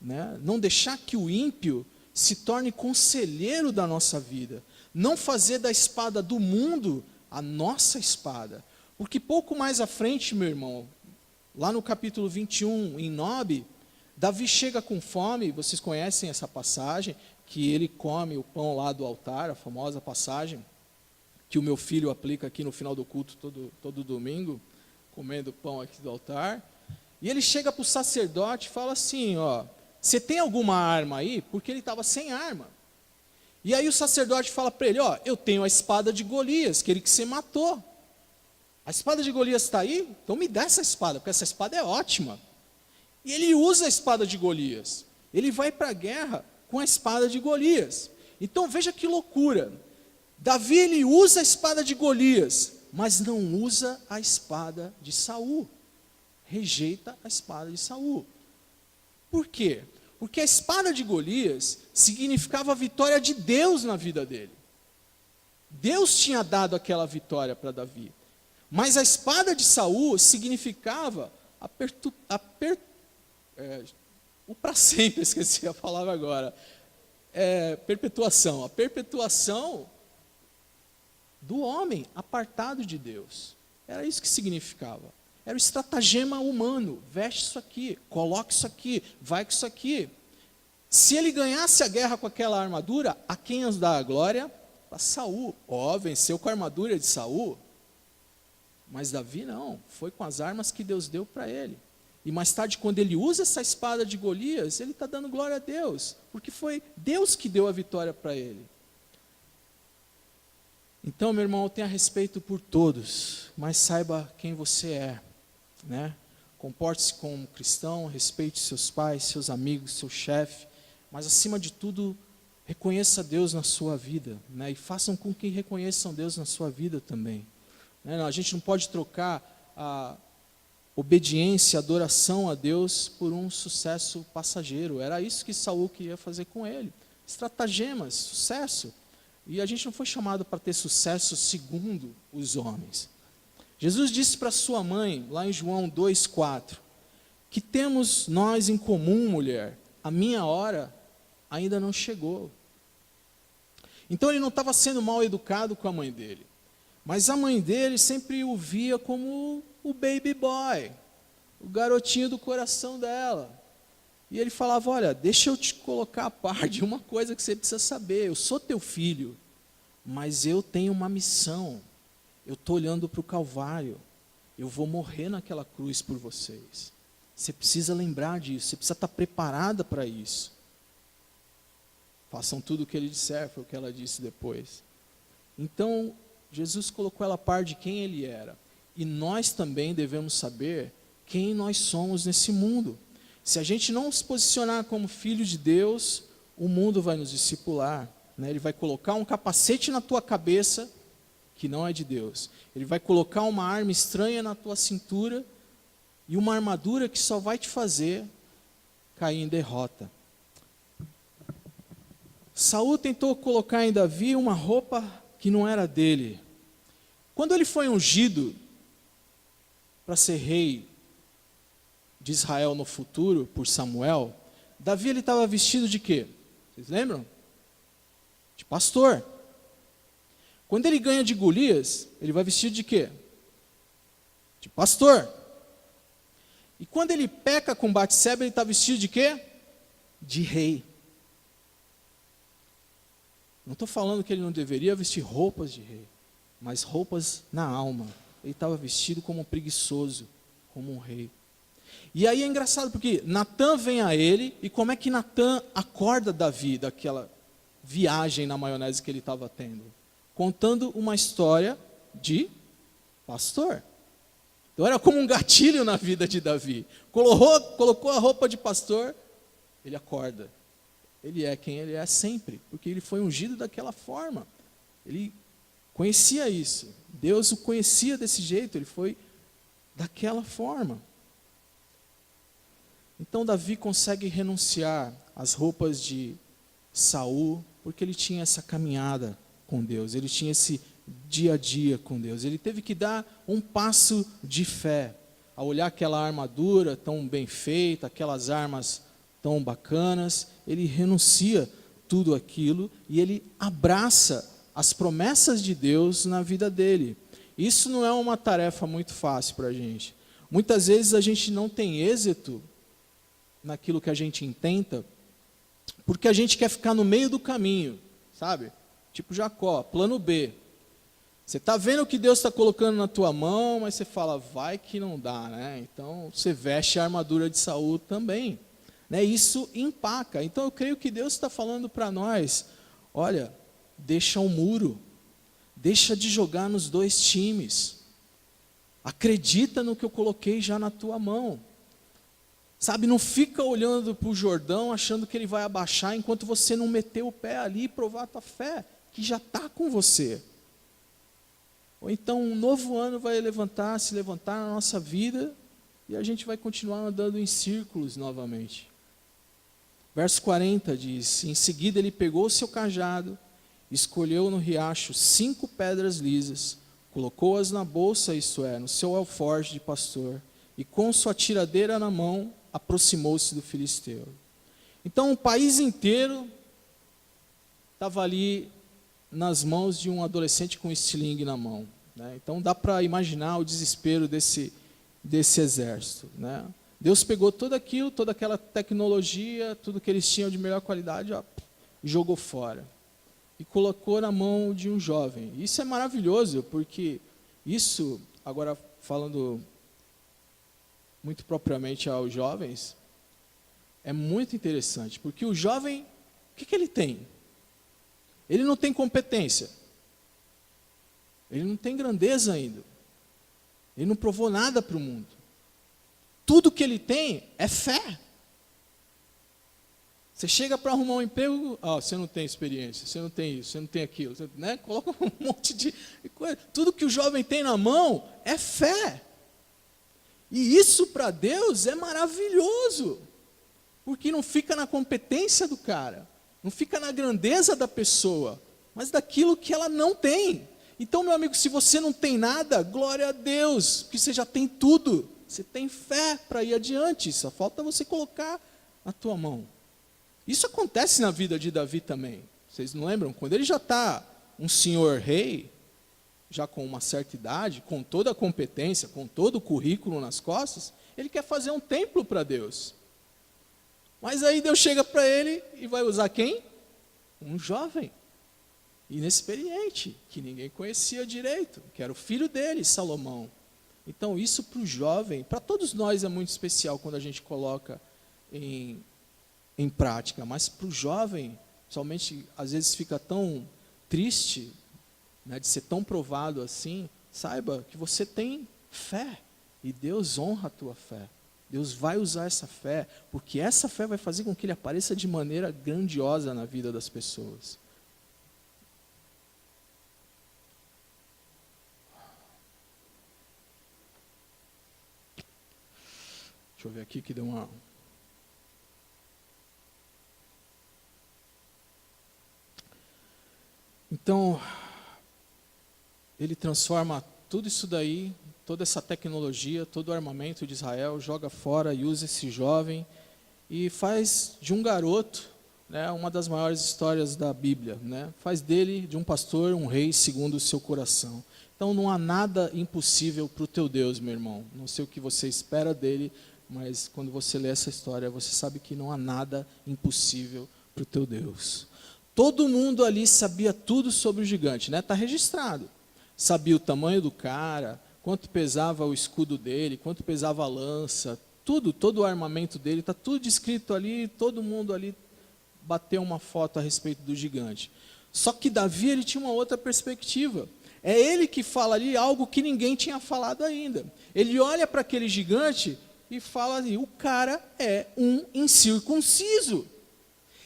né? Não deixar que o ímpio se torne conselheiro da nossa vida. Não fazer da espada do mundo a nossa espada. Porque pouco mais à frente, meu irmão, lá no capítulo 21, em Nobe, Davi chega com fome, vocês conhecem essa passagem, que ele come o pão lá do altar, a famosa passagem, que o meu filho aplica aqui no final do culto todo domingo, comendo pão aqui do altar. E ele chega para o sacerdote e fala assim, ó, você tem alguma arma aí? Porque ele estava sem arma. E aí o sacerdote fala para ele, ó, eu tenho a espada de Golias, aquele que você matou. A espada de Golias está aí? Então me dá essa espada, porque essa espada é ótima. E ele usa a espada de Golias. Ele vai para a guerra com a espada de Golias. Então veja que loucura. Davi, ele usa a espada de Golias, mas não usa a espada de Saul. Rejeita a espada de Saul. Por quê? Porque a espada de Golias significava a vitória de Deus na vida dele. Deus tinha dado aquela vitória para Davi. Mas a espada de Saul significava o para sempre, esqueci a palavra agora. Perpetuação. A perpetuação do homem apartado de Deus. Era isso que significava. Era o estratagema humano, veste isso aqui, coloque isso aqui, vai com isso aqui. Se ele ganhasse a guerra com aquela armadura, a quem nos dá a glória? Para Saul. Ó, venceu com a armadura de Saul. Mas Davi não, foi com as armas que Deus deu para ele. E mais tarde, quando ele usa essa espada de Golias, ele está dando glória a Deus, porque foi Deus que deu a vitória para ele. Então, meu irmão, tenha respeito por todos, mas saiba quem você é, né? Comporte-se como cristão, respeite seus pais, seus amigos, seu chefe, mas acima de tudo, reconheça Deus na sua vida, né? E façam com que reconheçam Deus na sua vida também. Né? A gente não pode trocar a obediência, adoração a Deus por um sucesso passageiro. Era isso que Saul queria fazer com ele. Estratagemas, sucesso. E a gente não foi chamado para ter sucesso segundo os homens. Jesus disse para sua mãe, lá em João 2,4, que temos nós em comum, mulher, a minha hora ainda não chegou. Então ele não estava sendo mal educado com a mãe dele, mas a mãe dele sempre o via como o baby boy, o garotinho do coração dela. E ele falava, olha, deixa eu te colocar a par de uma coisa que você precisa saber, eu sou teu filho, mas eu tenho uma missão. Eu estou olhando para o Calvário. Eu vou morrer naquela cruz por vocês. Você precisa lembrar disso. Você precisa estar preparada para isso. Façam tudo o que ele disser, foi o que ela disse depois. Então, Jesus colocou ela a par de quem ele era. E nós também devemos saber quem nós somos nesse mundo. Se a gente não se posicionar como filho de Deus, o mundo vai nos discipular. Né? Ele vai colocar um capacete na tua cabeça que não é de Deus. Ele vai colocar uma arma estranha na tua cintura e uma armadura que só vai te fazer cair em derrota. Saul tentou colocar em Davi uma roupa que não era dele. Quando ele foi ungido para ser rei de Israel no futuro, por Samuel, Davi ele estava vestido de quê? Vocês lembram? De pastor. Quando ele ganha de Golias, ele vai vestido de quê? De pastor. E quando ele peca com Batseba, ele está vestido de quê? De rei. Não estou falando que ele não deveria vestir roupas de rei, mas roupas na alma. Ele estava vestido como um preguiçoso, como um rei. E aí é engraçado porque Natã vem a ele, e como é que Natã acorda Davi daquela viagem na maionese que ele estava tendo? Contando uma história de pastor. Então era como um gatilho na vida de Davi. Colocou a roupa de pastor, ele acorda. Ele é quem ele é sempre, porque ele foi ungido daquela forma. Ele conhecia isso. Deus o conhecia desse jeito, ele foi daquela forma. Então Davi consegue renunciar às roupas de Saul, porque ele tinha essa caminhada com Deus, ele tinha esse dia a dia com Deus. Ele teve que dar um passo de fé, ao olhar aquela armadura tão bem feita, aquelas armas tão bacanas, ele renuncia tudo aquilo e ele abraça as promessas de Deus na vida dele. Isso não é uma tarefa muito fácil para a gente. Muitas vezes a gente não tem êxito naquilo que a gente intenta, porque a gente quer ficar no meio do caminho, sabe? Tipo Jacó, plano B. Você está vendo o que Deus está colocando na tua mão, mas você fala, vai que não dá, né? Então você veste a armadura de Saul também. Né? Isso empaca. Então eu creio que Deus está falando para nós, olha, deixa um muro, deixa de jogar nos dois times. Acredita no que eu coloquei já na tua mão. Sabe, não fica olhando para o Jordão achando que ele vai abaixar enquanto você não meter o pé ali e provar a tua fé, que já está com você. Ou então um novo ano vai se levantar na nossa vida e a gente vai continuar andando em círculos novamente. Verso 40 diz, em seguida ele pegou o seu cajado, escolheu no riacho 5 pedras lisas, colocou-as na bolsa, isto é, no seu alforje de pastor, e com sua tiradeira na mão, aproximou-se do filisteu. Então o país inteiro estava ali nas mãos de um adolescente com estilingue na mão. Né? Então dá para imaginar o desespero desse exército. Né? Deus pegou tudo aquilo, toda aquela tecnologia, tudo que eles tinham de melhor qualidade, ó, e jogou fora. E colocou na mão de um jovem. Isso é maravilhoso, porque isso agora falando muito propriamente aos jovens, é muito interessante, porque o jovem, o que ele tem? Ele não tem competência, ele não tem grandeza ainda, ele não provou nada para o mundo. Tudo que ele tem é fé. Você chega para arrumar um emprego, você não tem experiência, você não tem isso, você não tem aquilo, você, né? Coloca um monte de coisa. Tudo que o jovem tem na mão é fé. E isso para Deus é maravilhoso, porque não fica na competência do cara, não fica na grandeza da pessoa, mas daquilo que ela não tem. Então, meu amigo, se você não tem nada, glória a Deus, porque você já tem tudo. Você tem fé para ir adiante, só falta você colocar na tua mão. Isso acontece na vida de Davi também. Vocês não lembram? Quando ele já está um senhor rei, já com uma certa idade, com toda a competência, com todo o currículo nas costas, ele quer fazer um templo para Deus. Mas aí Deus chega para ele e vai usar quem? Um jovem, inexperiente, que ninguém conhecia direito, que era o filho dele, Salomão. Então isso para o jovem, para todos nós é muito especial quando a gente coloca em prática, mas para o jovem, somente às vezes fica tão triste, né, de ser tão provado assim. Saiba que você tem fé, e Deus honra a tua fé. Deus vai usar essa fé, porque essa fé vai fazer com que ele apareça de maneira grandiosa na vida das pessoas. Deixa eu ver aqui que deu uma... Então, ele transforma tudo isso daí, toda essa tecnologia, todo o armamento de Israel, joga fora e usa esse jovem e faz de um garoto, né, uma das maiores histórias da Bíblia, né? Faz dele, de um pastor, um rei segundo o seu coração. Então não há nada impossível para o teu Deus, meu irmão. Não sei o que você espera dele, mas quando você lê essa história, você sabe que não há nada impossível para o teu Deus. Todo mundo ali sabia tudo sobre o gigante, né? Está registrado. Sabia o tamanho do cara, quanto pesava o escudo dele, quanto pesava a lança, tudo, todo o armamento dele, está tudo descrito ali, todo mundo ali bateu uma foto a respeito do gigante. Só que Davi, ele tinha uma outra perspectiva. É ele que fala ali algo que ninguém tinha falado ainda. Ele olha para aquele gigante e fala ali, o cara é um incircunciso.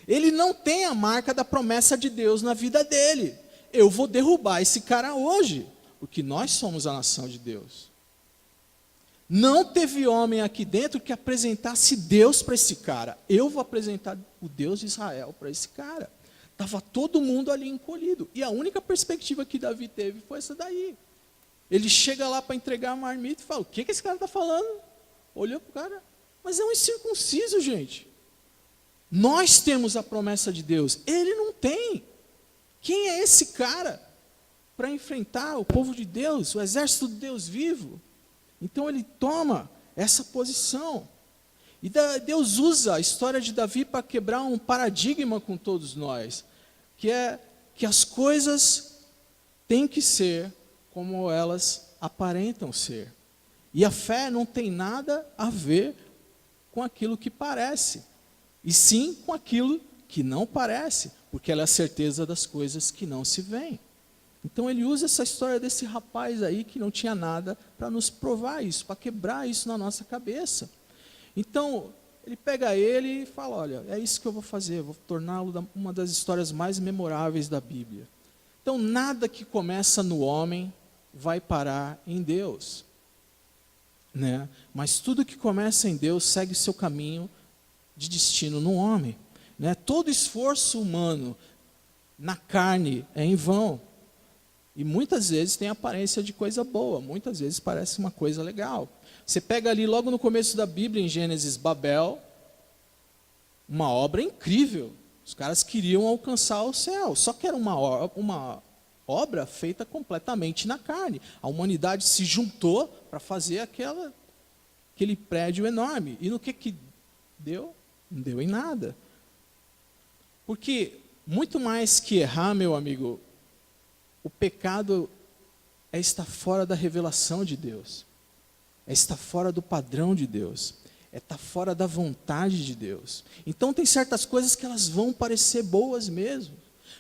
Ele não tem a marca da promessa de Deus na vida dele. Eu vou derrubar esse cara hoje, porque nós somos a nação de Deus. Não teve homem aqui dentro que apresentasse Deus para esse cara. Eu vou apresentar o Deus de Israel para esse cara. Estava todo mundo ali encolhido. E a única perspectiva que Davi teve foi essa daí. Ele chega lá para entregar a marmita e fala, o que esse cara está falando? Olhou para o cara, mas é um incircunciso, gente. Nós temos a promessa de Deus, ele não tem. Quem é esse cara para enfrentar o povo de Deus, o exército de Deus vivo? Então ele toma essa posição. E Deus usa a história de Davi para quebrar um paradigma com todos nós, que é que as coisas têm que ser como elas aparentam ser. E a fé não tem nada a ver com aquilo que parece, e sim com aquilo que não parece, porque ela é a certeza das coisas que não se veem. Então ele usa essa história desse rapaz aí que não tinha nada para nos provar isso, para quebrar isso na nossa cabeça. Então ele pega ele e fala, olha, é isso que eu vou fazer, eu vou torná-lo uma das histórias mais memoráveis da Bíblia. Então nada que começa no homem vai parar em Deus, né? Mas tudo que começa em Deus segue o seu caminho de destino no homem, né? Todo esforço humano na carne é em vão. E muitas vezes tem aparência de coisa boa, muitas vezes parece uma coisa legal. Você pega ali logo no começo da Bíblia, em Gênesis, Babel, uma obra incrível. Os caras queriam alcançar o céu, só que era uma obra feita completamente na carne. A humanidade se juntou para fazer aquele prédio enorme. E no que deu? Não deu em nada. Porque muito mais que errar, meu amigo, o pecado é estar fora da revelação de Deus. É estar fora do padrão de Deus. É estar fora da vontade de Deus. Então tem certas coisas que elas vão parecer boas mesmo.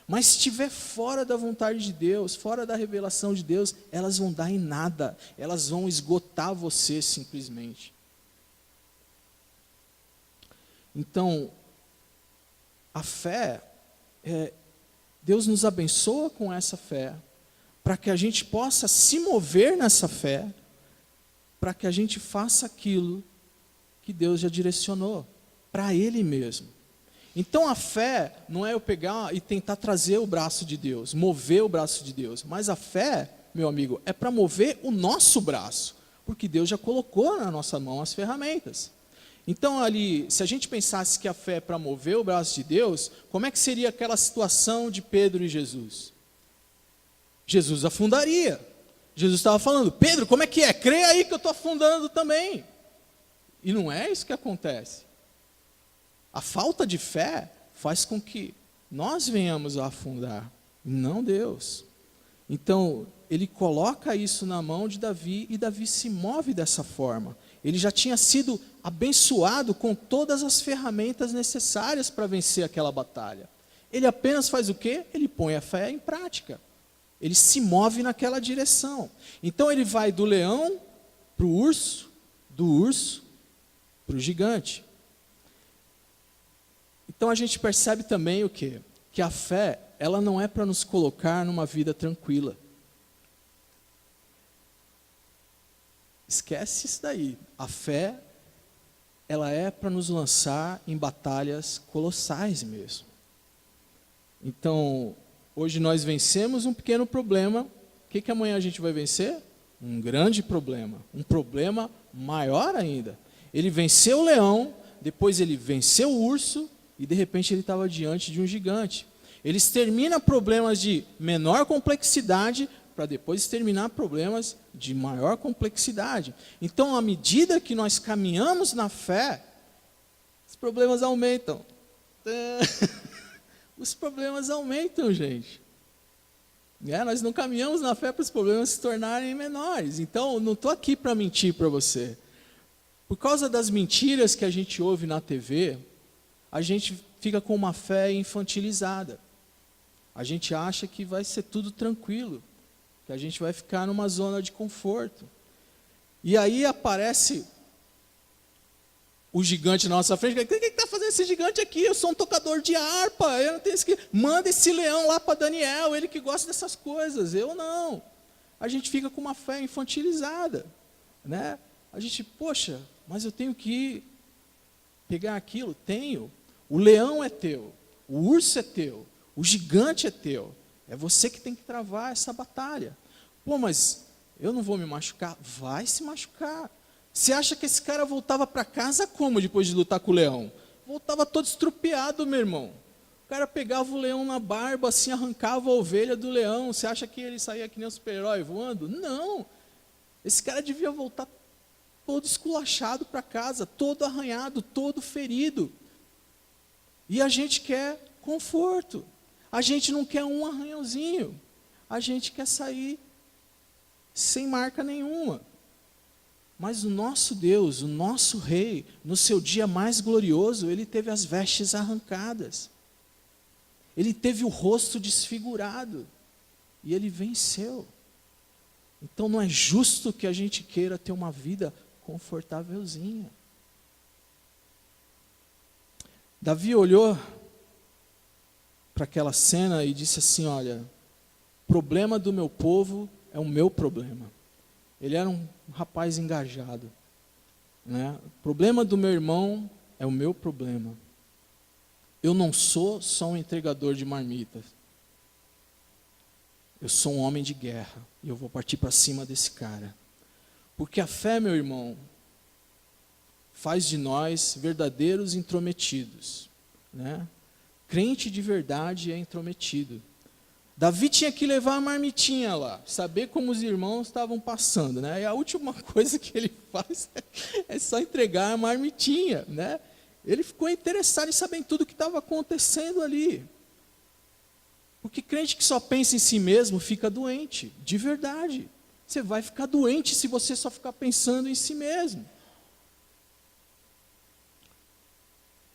Mas se estiver fora da vontade de Deus, fora da revelação de Deus, elas vão dar em nada. Elas vão esgotar você simplesmente. Então, a fé, Deus nos abençoa com essa fé, para que a gente possa se mover nessa fé, para que a gente faça aquilo que Deus já direcionou, para Ele mesmo. Então a fé não é eu pegar e tentar trazer o braço de Deus, mover o braço de Deus, mas a fé, meu amigo, é para mover o nosso braço, porque Deus já colocou na nossa mão as ferramentas. Então ali, se a gente pensasse que a fé é para mover o braço de Deus, como é que seria aquela situação de Pedro e Jesus? Jesus afundaria. Jesus estava falando, Pedro, como é que é? Crê aí que eu estou afundando também. E não é isso que acontece. A falta de fé faz com que nós venhamos a afundar, não Deus. Então, ele coloca isso na mão de Davi e Davi se move dessa forma. Ele já tinha sido abençoado com todas as ferramentas necessárias para vencer aquela batalha. Ele apenas faz o quê? Ele põe a fé em prática. Ele se move naquela direção. Então ele vai do leão para o urso, do urso para o gigante. Então a gente percebe também o quê? Que a fé, ela não é para nos colocar numa vida tranquila. Esquece isso daí. A fé, ela é para nos lançar em batalhas colossais mesmo. Então, hoje nós vencemos um pequeno problema. O que amanhã a gente vai vencer? Um grande problema. Um problema maior ainda. Ele venceu o leão, depois ele venceu o urso, e de repente ele estava diante de um gigante. Ele extermina problemas de menor complexidade, para depois exterminar problemas de maior complexidade. Então, à medida que nós caminhamos na fé, os problemas aumentam. Os problemas aumentam, gente. Nós não caminhamos na fé para os problemas se tornarem menores. Então, não estou aqui para mentir para você. Por causa das mentiras que a gente ouve na TV, a gente fica com uma fé infantilizada. A gente acha que vai ser tudo tranquilo, que a gente vai ficar numa zona de conforto. E aí aparece o gigante na nossa frente. O que está fazendo esse gigante aqui? Eu sou um tocador de harpa, eu não tenho isso aqui. Manda esse leão lá para Daniel, ele que gosta dessas coisas, eu não. A gente fica com uma fé infantilizada, né? A gente, poxa, mas eu tenho que pegar aquilo? Tenho. O leão é teu, o urso é teu, o gigante é teu. É você que tem que travar essa batalha. Pô, mas eu não vou me machucar? Vai se machucar. Você acha que esse cara voltava para casa como depois de lutar com o leão? Voltava todo estrupiado, meu irmão. O cara pegava o leão na barba, assim, arrancava a ovelha do leão. Você acha que ele saía que nem um super-herói voando? Não. Esse cara devia voltar todo esculachado para casa, todo arranhado, todo ferido. E a gente quer conforto. A gente não quer um arranhãozinho. A gente quer sair sem marca nenhuma. Mas o nosso Deus, o nosso Rei, no seu dia mais glorioso, ele teve as vestes arrancadas. Ele teve o rosto desfigurado. E ele venceu. Então não é justo que a gente queira ter uma vida confortávelzinha. Davi olhou para aquela cena e disse assim, olha, o problema do meu povo é o meu problema. Ele era um rapaz engajado, né? O problema do meu irmão é o meu problema. Eu não sou só um entregador de marmitas. Eu sou um homem de guerra e eu vou partir para cima desse cara. Porque a fé, meu irmão, faz de nós verdadeiros intrometidos, né? Crente de verdade é intrometido. Davi tinha que levar a marmitinha lá, saber como os irmãos estavam passando, né? E a última coisa que ele faz é só entregar a marmitinha, né? Ele ficou interessado em saber tudo o que estava acontecendo ali. Porque crente que só pensa em si mesmo fica doente, de verdade. Você vai ficar doente se você só ficar pensando em si mesmo.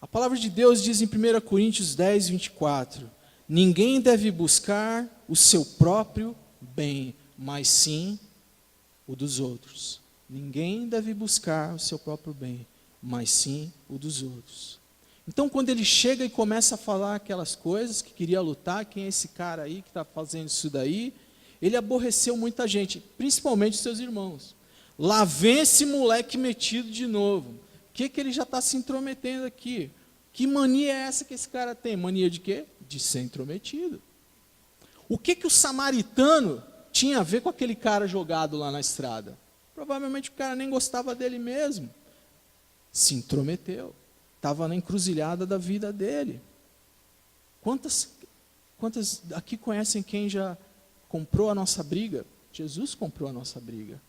A palavra de Deus diz em 1 Coríntios 10, 24, ninguém deve buscar o seu próprio bem, mas sim o dos outros. Ninguém deve buscar o seu próprio bem, mas sim o dos outros. Então, quando ele chega e começa a falar aquelas coisas, que queria lutar, quem é esse cara aí que está fazendo isso daí, ele aborreceu muita gente, principalmente seus irmãos. Lá vem esse moleque metido de novo. O que ele já está se intrometendo aqui? Que mania é essa que esse cara tem? Mania de quê? De ser intrometido. O que o samaritano tinha a ver com aquele cara jogado lá na estrada? Provavelmente o cara nem gostava dele mesmo. Se intrometeu. Estava na encruzilhada da vida dele. Quantas aqui conhecem quem já comprou a nossa briga? Jesus comprou a nossa briga.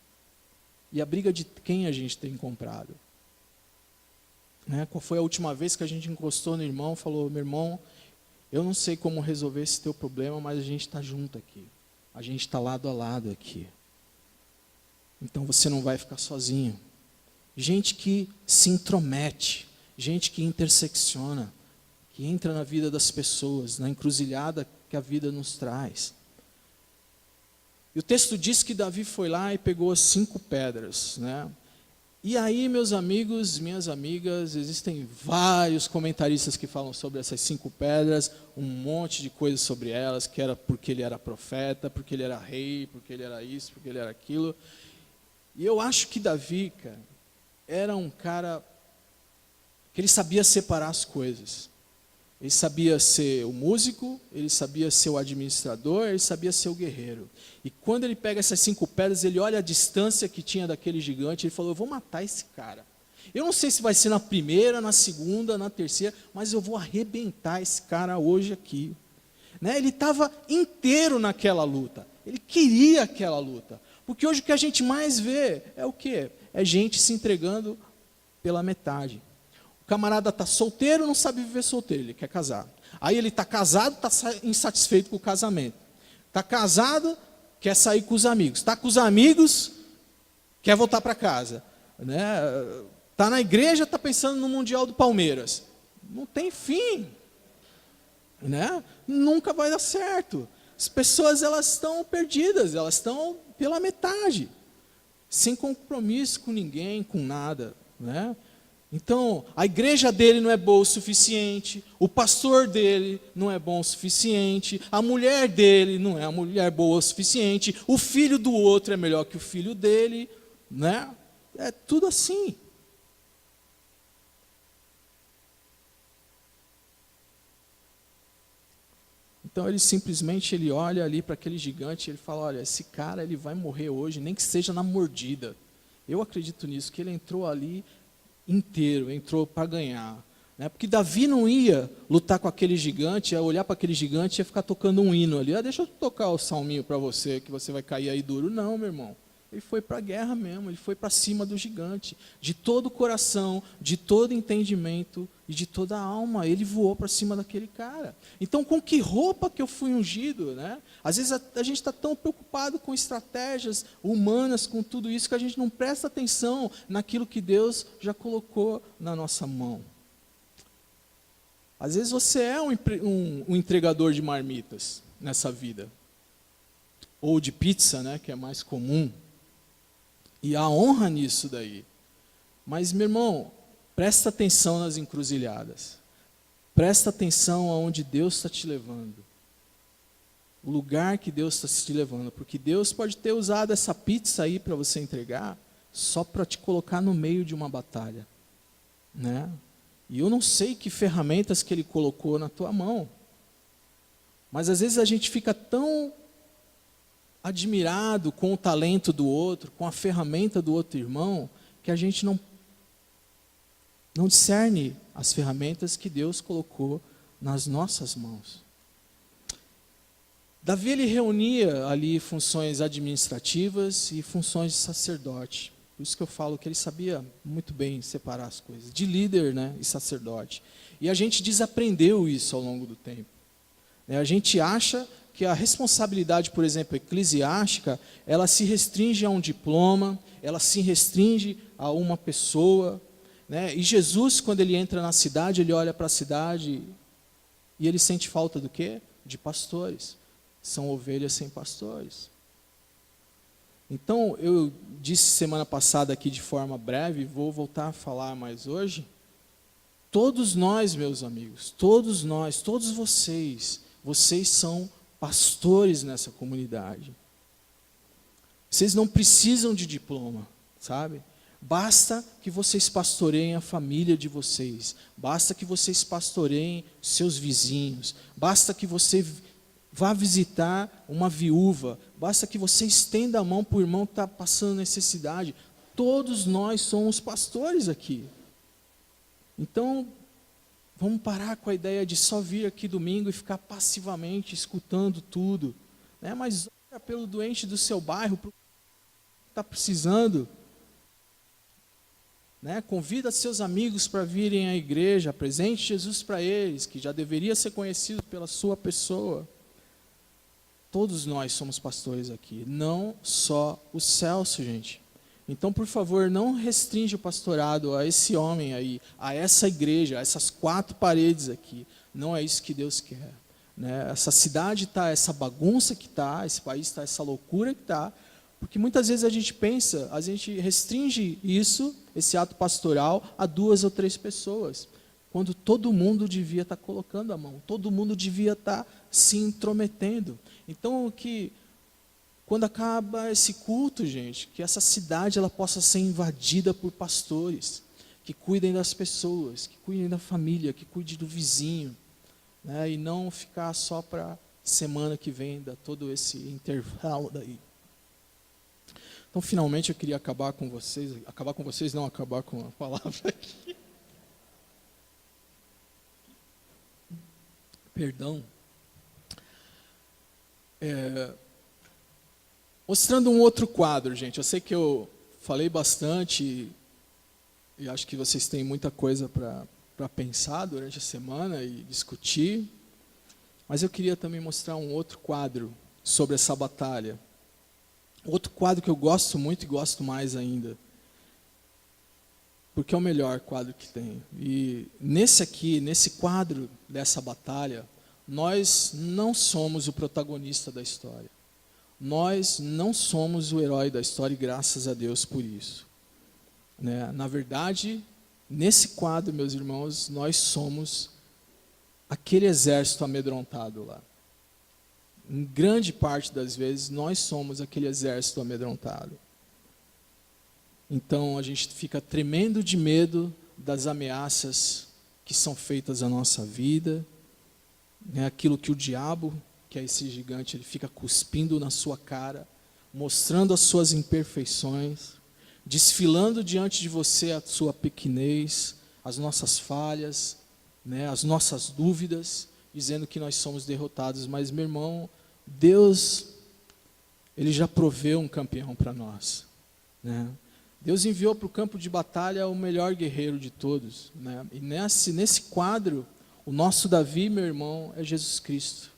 E a briga de quem a gente tem comprado? Né? Qual foi a última vez que a gente encostou no irmão e falou, meu irmão, eu não sei como resolver esse teu problema, mas a gente está junto aqui. A gente está lado a lado aqui. Então você não vai ficar sozinho. Gente que se intromete, gente que intersecciona, que entra na vida das pessoas, na encruzilhada que a vida nos traz. E o texto diz que Davi foi lá e pegou as 5 pedras, né? E aí, meus amigos, minhas amigas, existem vários comentaristas que falam sobre essas 5 pedras, um monte de coisas sobre elas, que era porque ele era profeta, porque ele era rei, porque ele era isso, porque ele era aquilo. E eu acho que Davi, cara, era um cara que ele sabia separar as coisas. Ele sabia ser o músico, ele sabia ser o administrador, ele sabia ser o guerreiro. E quando ele pega essas 5 pedras, ele olha a distância que tinha daquele gigante, ele falou, eu vou matar esse cara. Eu não sei se vai ser na primeira, na segunda, na terceira, mas eu vou arrebentar esse cara hoje aqui. Né? Ele estava inteiro naquela luta, ele queria aquela luta. Porque hoje o que a gente mais vê é o quê? É gente se entregando pela metade. O camarada está solteiro, não sabe viver solteiro, ele quer casar. Aí ele está casado, está insatisfeito com o casamento. Está casado, quer sair com os amigos. Está com os amigos, quer voltar para casa. Está na igreja, está pensando no Mundial do Palmeiras. Não tem fim. Né? Nunca vai dar certo. As pessoas elas estão perdidas, elas estão pela metade. Sem compromisso com ninguém, com nada. Né? Então, a igreja dele não é boa o suficiente, o pastor dele não é bom o suficiente, a mulher dele não é a mulher boa o suficiente, o filho do outro é melhor que o filho dele, né? É tudo assim. Então ele simplesmente olha ali para aquele gigante e ele fala, olha, esse cara ele vai morrer hoje, nem que seja na mordida. Eu acredito nisso, que ele entrou ali inteiro, entrou para ganhar. Né? Porque Davi não ia lutar com aquele gigante, ia olhar para aquele gigante e ia ficar tocando um hino ali. Deixa eu tocar o salminho para você, que você vai cair aí duro. Não, meu irmão. Ele foi para a guerra mesmo, ele foi para cima do gigante. De todo o coração, de todo entendimento e de toda a alma, ele voou para cima daquele cara. Então, com que roupa que eu fui ungido? Né? Às vezes a gente está tão preocupado com estratégias humanas, com tudo isso, que a gente não presta atenção naquilo que Deus já colocou na nossa mão. Às vezes você é um entregador de marmitas nessa vida. Ou de pizza, né, que é mais comum. E há honra nisso daí. Mas, meu irmão, presta atenção nas encruzilhadas. Presta atenção aonde Deus está te levando. O lugar que Deus está te levando. Porque Deus pode ter usado essa pizza aí para você entregar só para te colocar no meio de uma batalha. Né? E eu não sei que ferramentas que Ele colocou na tua mão. Mas às vezes a gente fica tão admirado com o talento do outro, com a ferramenta do outro irmão, que a gente não discerne as ferramentas que Deus colocou nas nossas mãos. Davi ele reunia ali funções administrativas e funções de sacerdote. Por isso que eu falo que ele sabia muito bem separar as coisas, de líder, né, e sacerdote. E a gente desaprendeu isso ao longo do tempo. A gente acha Porque a responsabilidade, por exemplo, eclesiástica, ela se restringe a um diploma, ela se restringe a uma pessoa, né? E Jesus, quando ele entra na cidade, ele olha para a cidade e ele sente falta do quê? De pastores. São ovelhas sem pastores. Então, eu disse semana passada aqui de forma breve, vou voltar a falar mais hoje. Todos nós, meus amigos, todos nós, todos vocês são pastores nessa comunidade. Vocês não precisam de diploma, sabe? Basta que vocês pastoreiem a família de vocês, basta que vocês pastoreiem seus vizinhos, basta que você vá visitar uma viúva, basta que você estenda a mão para o irmão que está passando necessidade. Todos nós somos pastores aqui. Então, vamos parar com a ideia de só vir aqui domingo e ficar passivamente escutando tudo, né? Mas olha pelo doente do seu bairro, para o que está precisando, né? Convida seus amigos para virem à igreja, apresente Jesus para eles, que já deveria ser conhecido pela sua pessoa. Todos nós somos pastores aqui, não só o Celso, gente. Então, por favor, não restringe o pastorado a esse homem aí, a essa igreja, a essas 4 paredes aqui. Não é isso que Deus quer, né? Essa cidade está, essa bagunça que está, esse país está, essa loucura que está, porque muitas vezes a gente pensa, a gente restringe isso, esse ato pastoral, a 2 ou 3 pessoas, quando todo mundo devia estar colocando a mão, todo mundo devia estar se intrometendo. Então, quando acaba esse culto, gente, que essa cidade ela possa ser invadida por pastores, que cuidem das pessoas, que cuidem da família, que cuidem do vizinho, né? E não ficar só para semana que vem, todo esse intervalo daí. Então, finalmente, eu queria acabar com vocês não, acabar com a palavra aqui. Perdão. Mostrando um outro quadro, gente. Eu sei que eu falei bastante e acho que vocês têm muita coisa para pensar durante a semana e discutir, mas eu queria também mostrar um outro quadro sobre essa batalha. Outro quadro que eu gosto muito e gosto mais ainda, porque é o melhor quadro que tem. E nesse quadro dessa batalha, nós não somos o protagonista da história. Nós não somos o herói da história e graças a Deus por isso, né? Na verdade, nesse quadro, meus irmãos, nós somos aquele exército amedrontado lá. Em grande parte das vezes, nós somos aquele exército amedrontado. Então, a gente fica tremendo de medo das ameaças que são feitas à nossa vida, né? Aquilo que o diabo, que é esse gigante, ele fica cuspindo na sua cara, mostrando as suas imperfeições, desfilando diante de você a sua pequenez, as nossas falhas, né? As nossas dúvidas, dizendo que nós somos derrotados. Mas, meu irmão, Deus, Ele já proveu um campeão para nós, né? Deus enviou para o campo de batalha o melhor guerreiro de todos, né? E nesse quadro, o nosso Davi, meu irmão, é Jesus Cristo,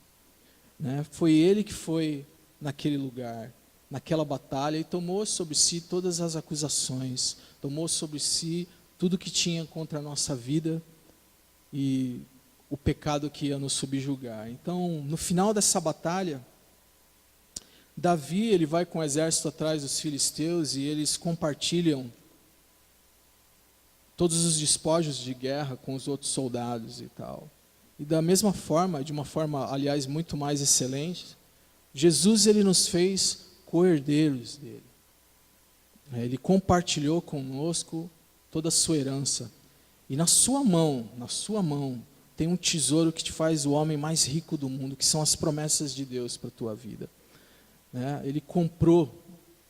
né? Foi Ele que foi naquele lugar, naquela batalha, e tomou sobre si todas as acusações, tomou sobre si tudo que tinha contra a nossa vida e o pecado que ia nos subjugar. Então, no final dessa batalha, Davi, ele vai com o exército atrás dos filisteus e eles compartilham todos os despojos de guerra com os outros soldados e tal. E da mesma forma, de uma forma, aliás, muito mais excelente, Jesus, ele nos fez co-herdeiros dele. Ele compartilhou conosco toda a sua herança. E na sua mão, tem um tesouro que te faz o homem mais rico do mundo, que são as promessas de Deus para a tua vida, né? Ele comprou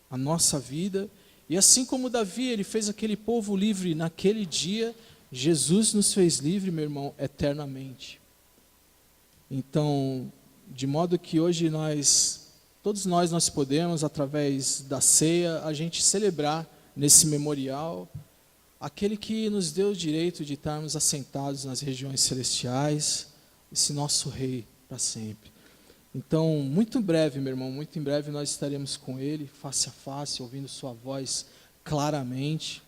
a nossa vida, e assim como Davi, ele fez aquele povo livre naquele dia, Jesus nos fez livre, meu irmão, eternamente. Então, de modo que hoje todos nós podemos, através da ceia, a gente celebrar nesse memorial aquele que nos deu o direito de estarmos assentados nas regiões celestiais, esse nosso Rei para sempre. Então, muito em breve, meu irmão, muito em breve nós estaremos com Ele, face a face, ouvindo Sua voz claramente.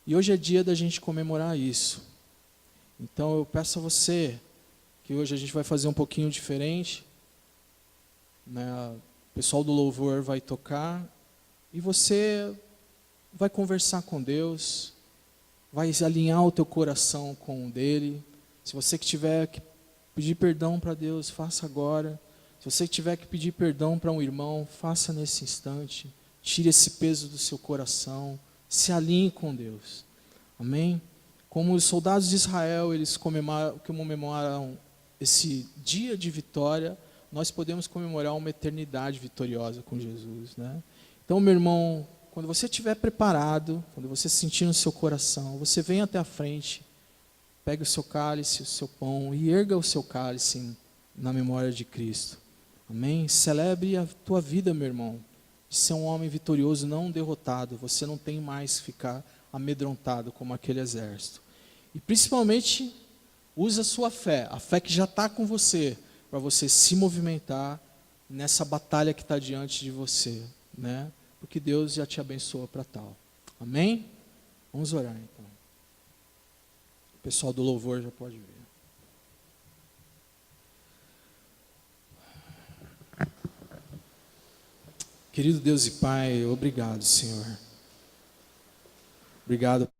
E hoje é dia da gente comemorar isso. Então, eu peço a você, que hoje a gente vai fazer um pouquinho diferente, né? O pessoal do louvor vai tocar, e você vai conversar com Deus, vai alinhar o teu coração com o dele. Se você que tiver que pedir perdão para Deus, faça agora. Se você tiver que pedir perdão para um irmão, faça nesse instante. Tire esse peso do seu coração. Se alinhe com Deus. Amém? Como os soldados de Israel, eles comemoraram esse dia de vitória, nós podemos comemorar uma eternidade vitoriosa com Jesus, né? Então, meu irmão, quando você estiver preparado, quando você sentir no seu coração, você vem até a frente, pegue o seu cálice, o seu pão e erga o seu cálice na memória de Cristo. Amém? Celebre a tua vida, meu irmão, de ser um homem vitorioso, não derrotado. Você não tem mais que ficar amedrontado como aquele exército. E principalmente, use a sua fé, a fé que já está com você, para você se movimentar nessa batalha que está diante de você, né? Porque Deus já te abençoa para tal. Amém? Vamos orar então. O pessoal do louvor já pode vir. Querido Deus e Pai, obrigado, Senhor. Obrigado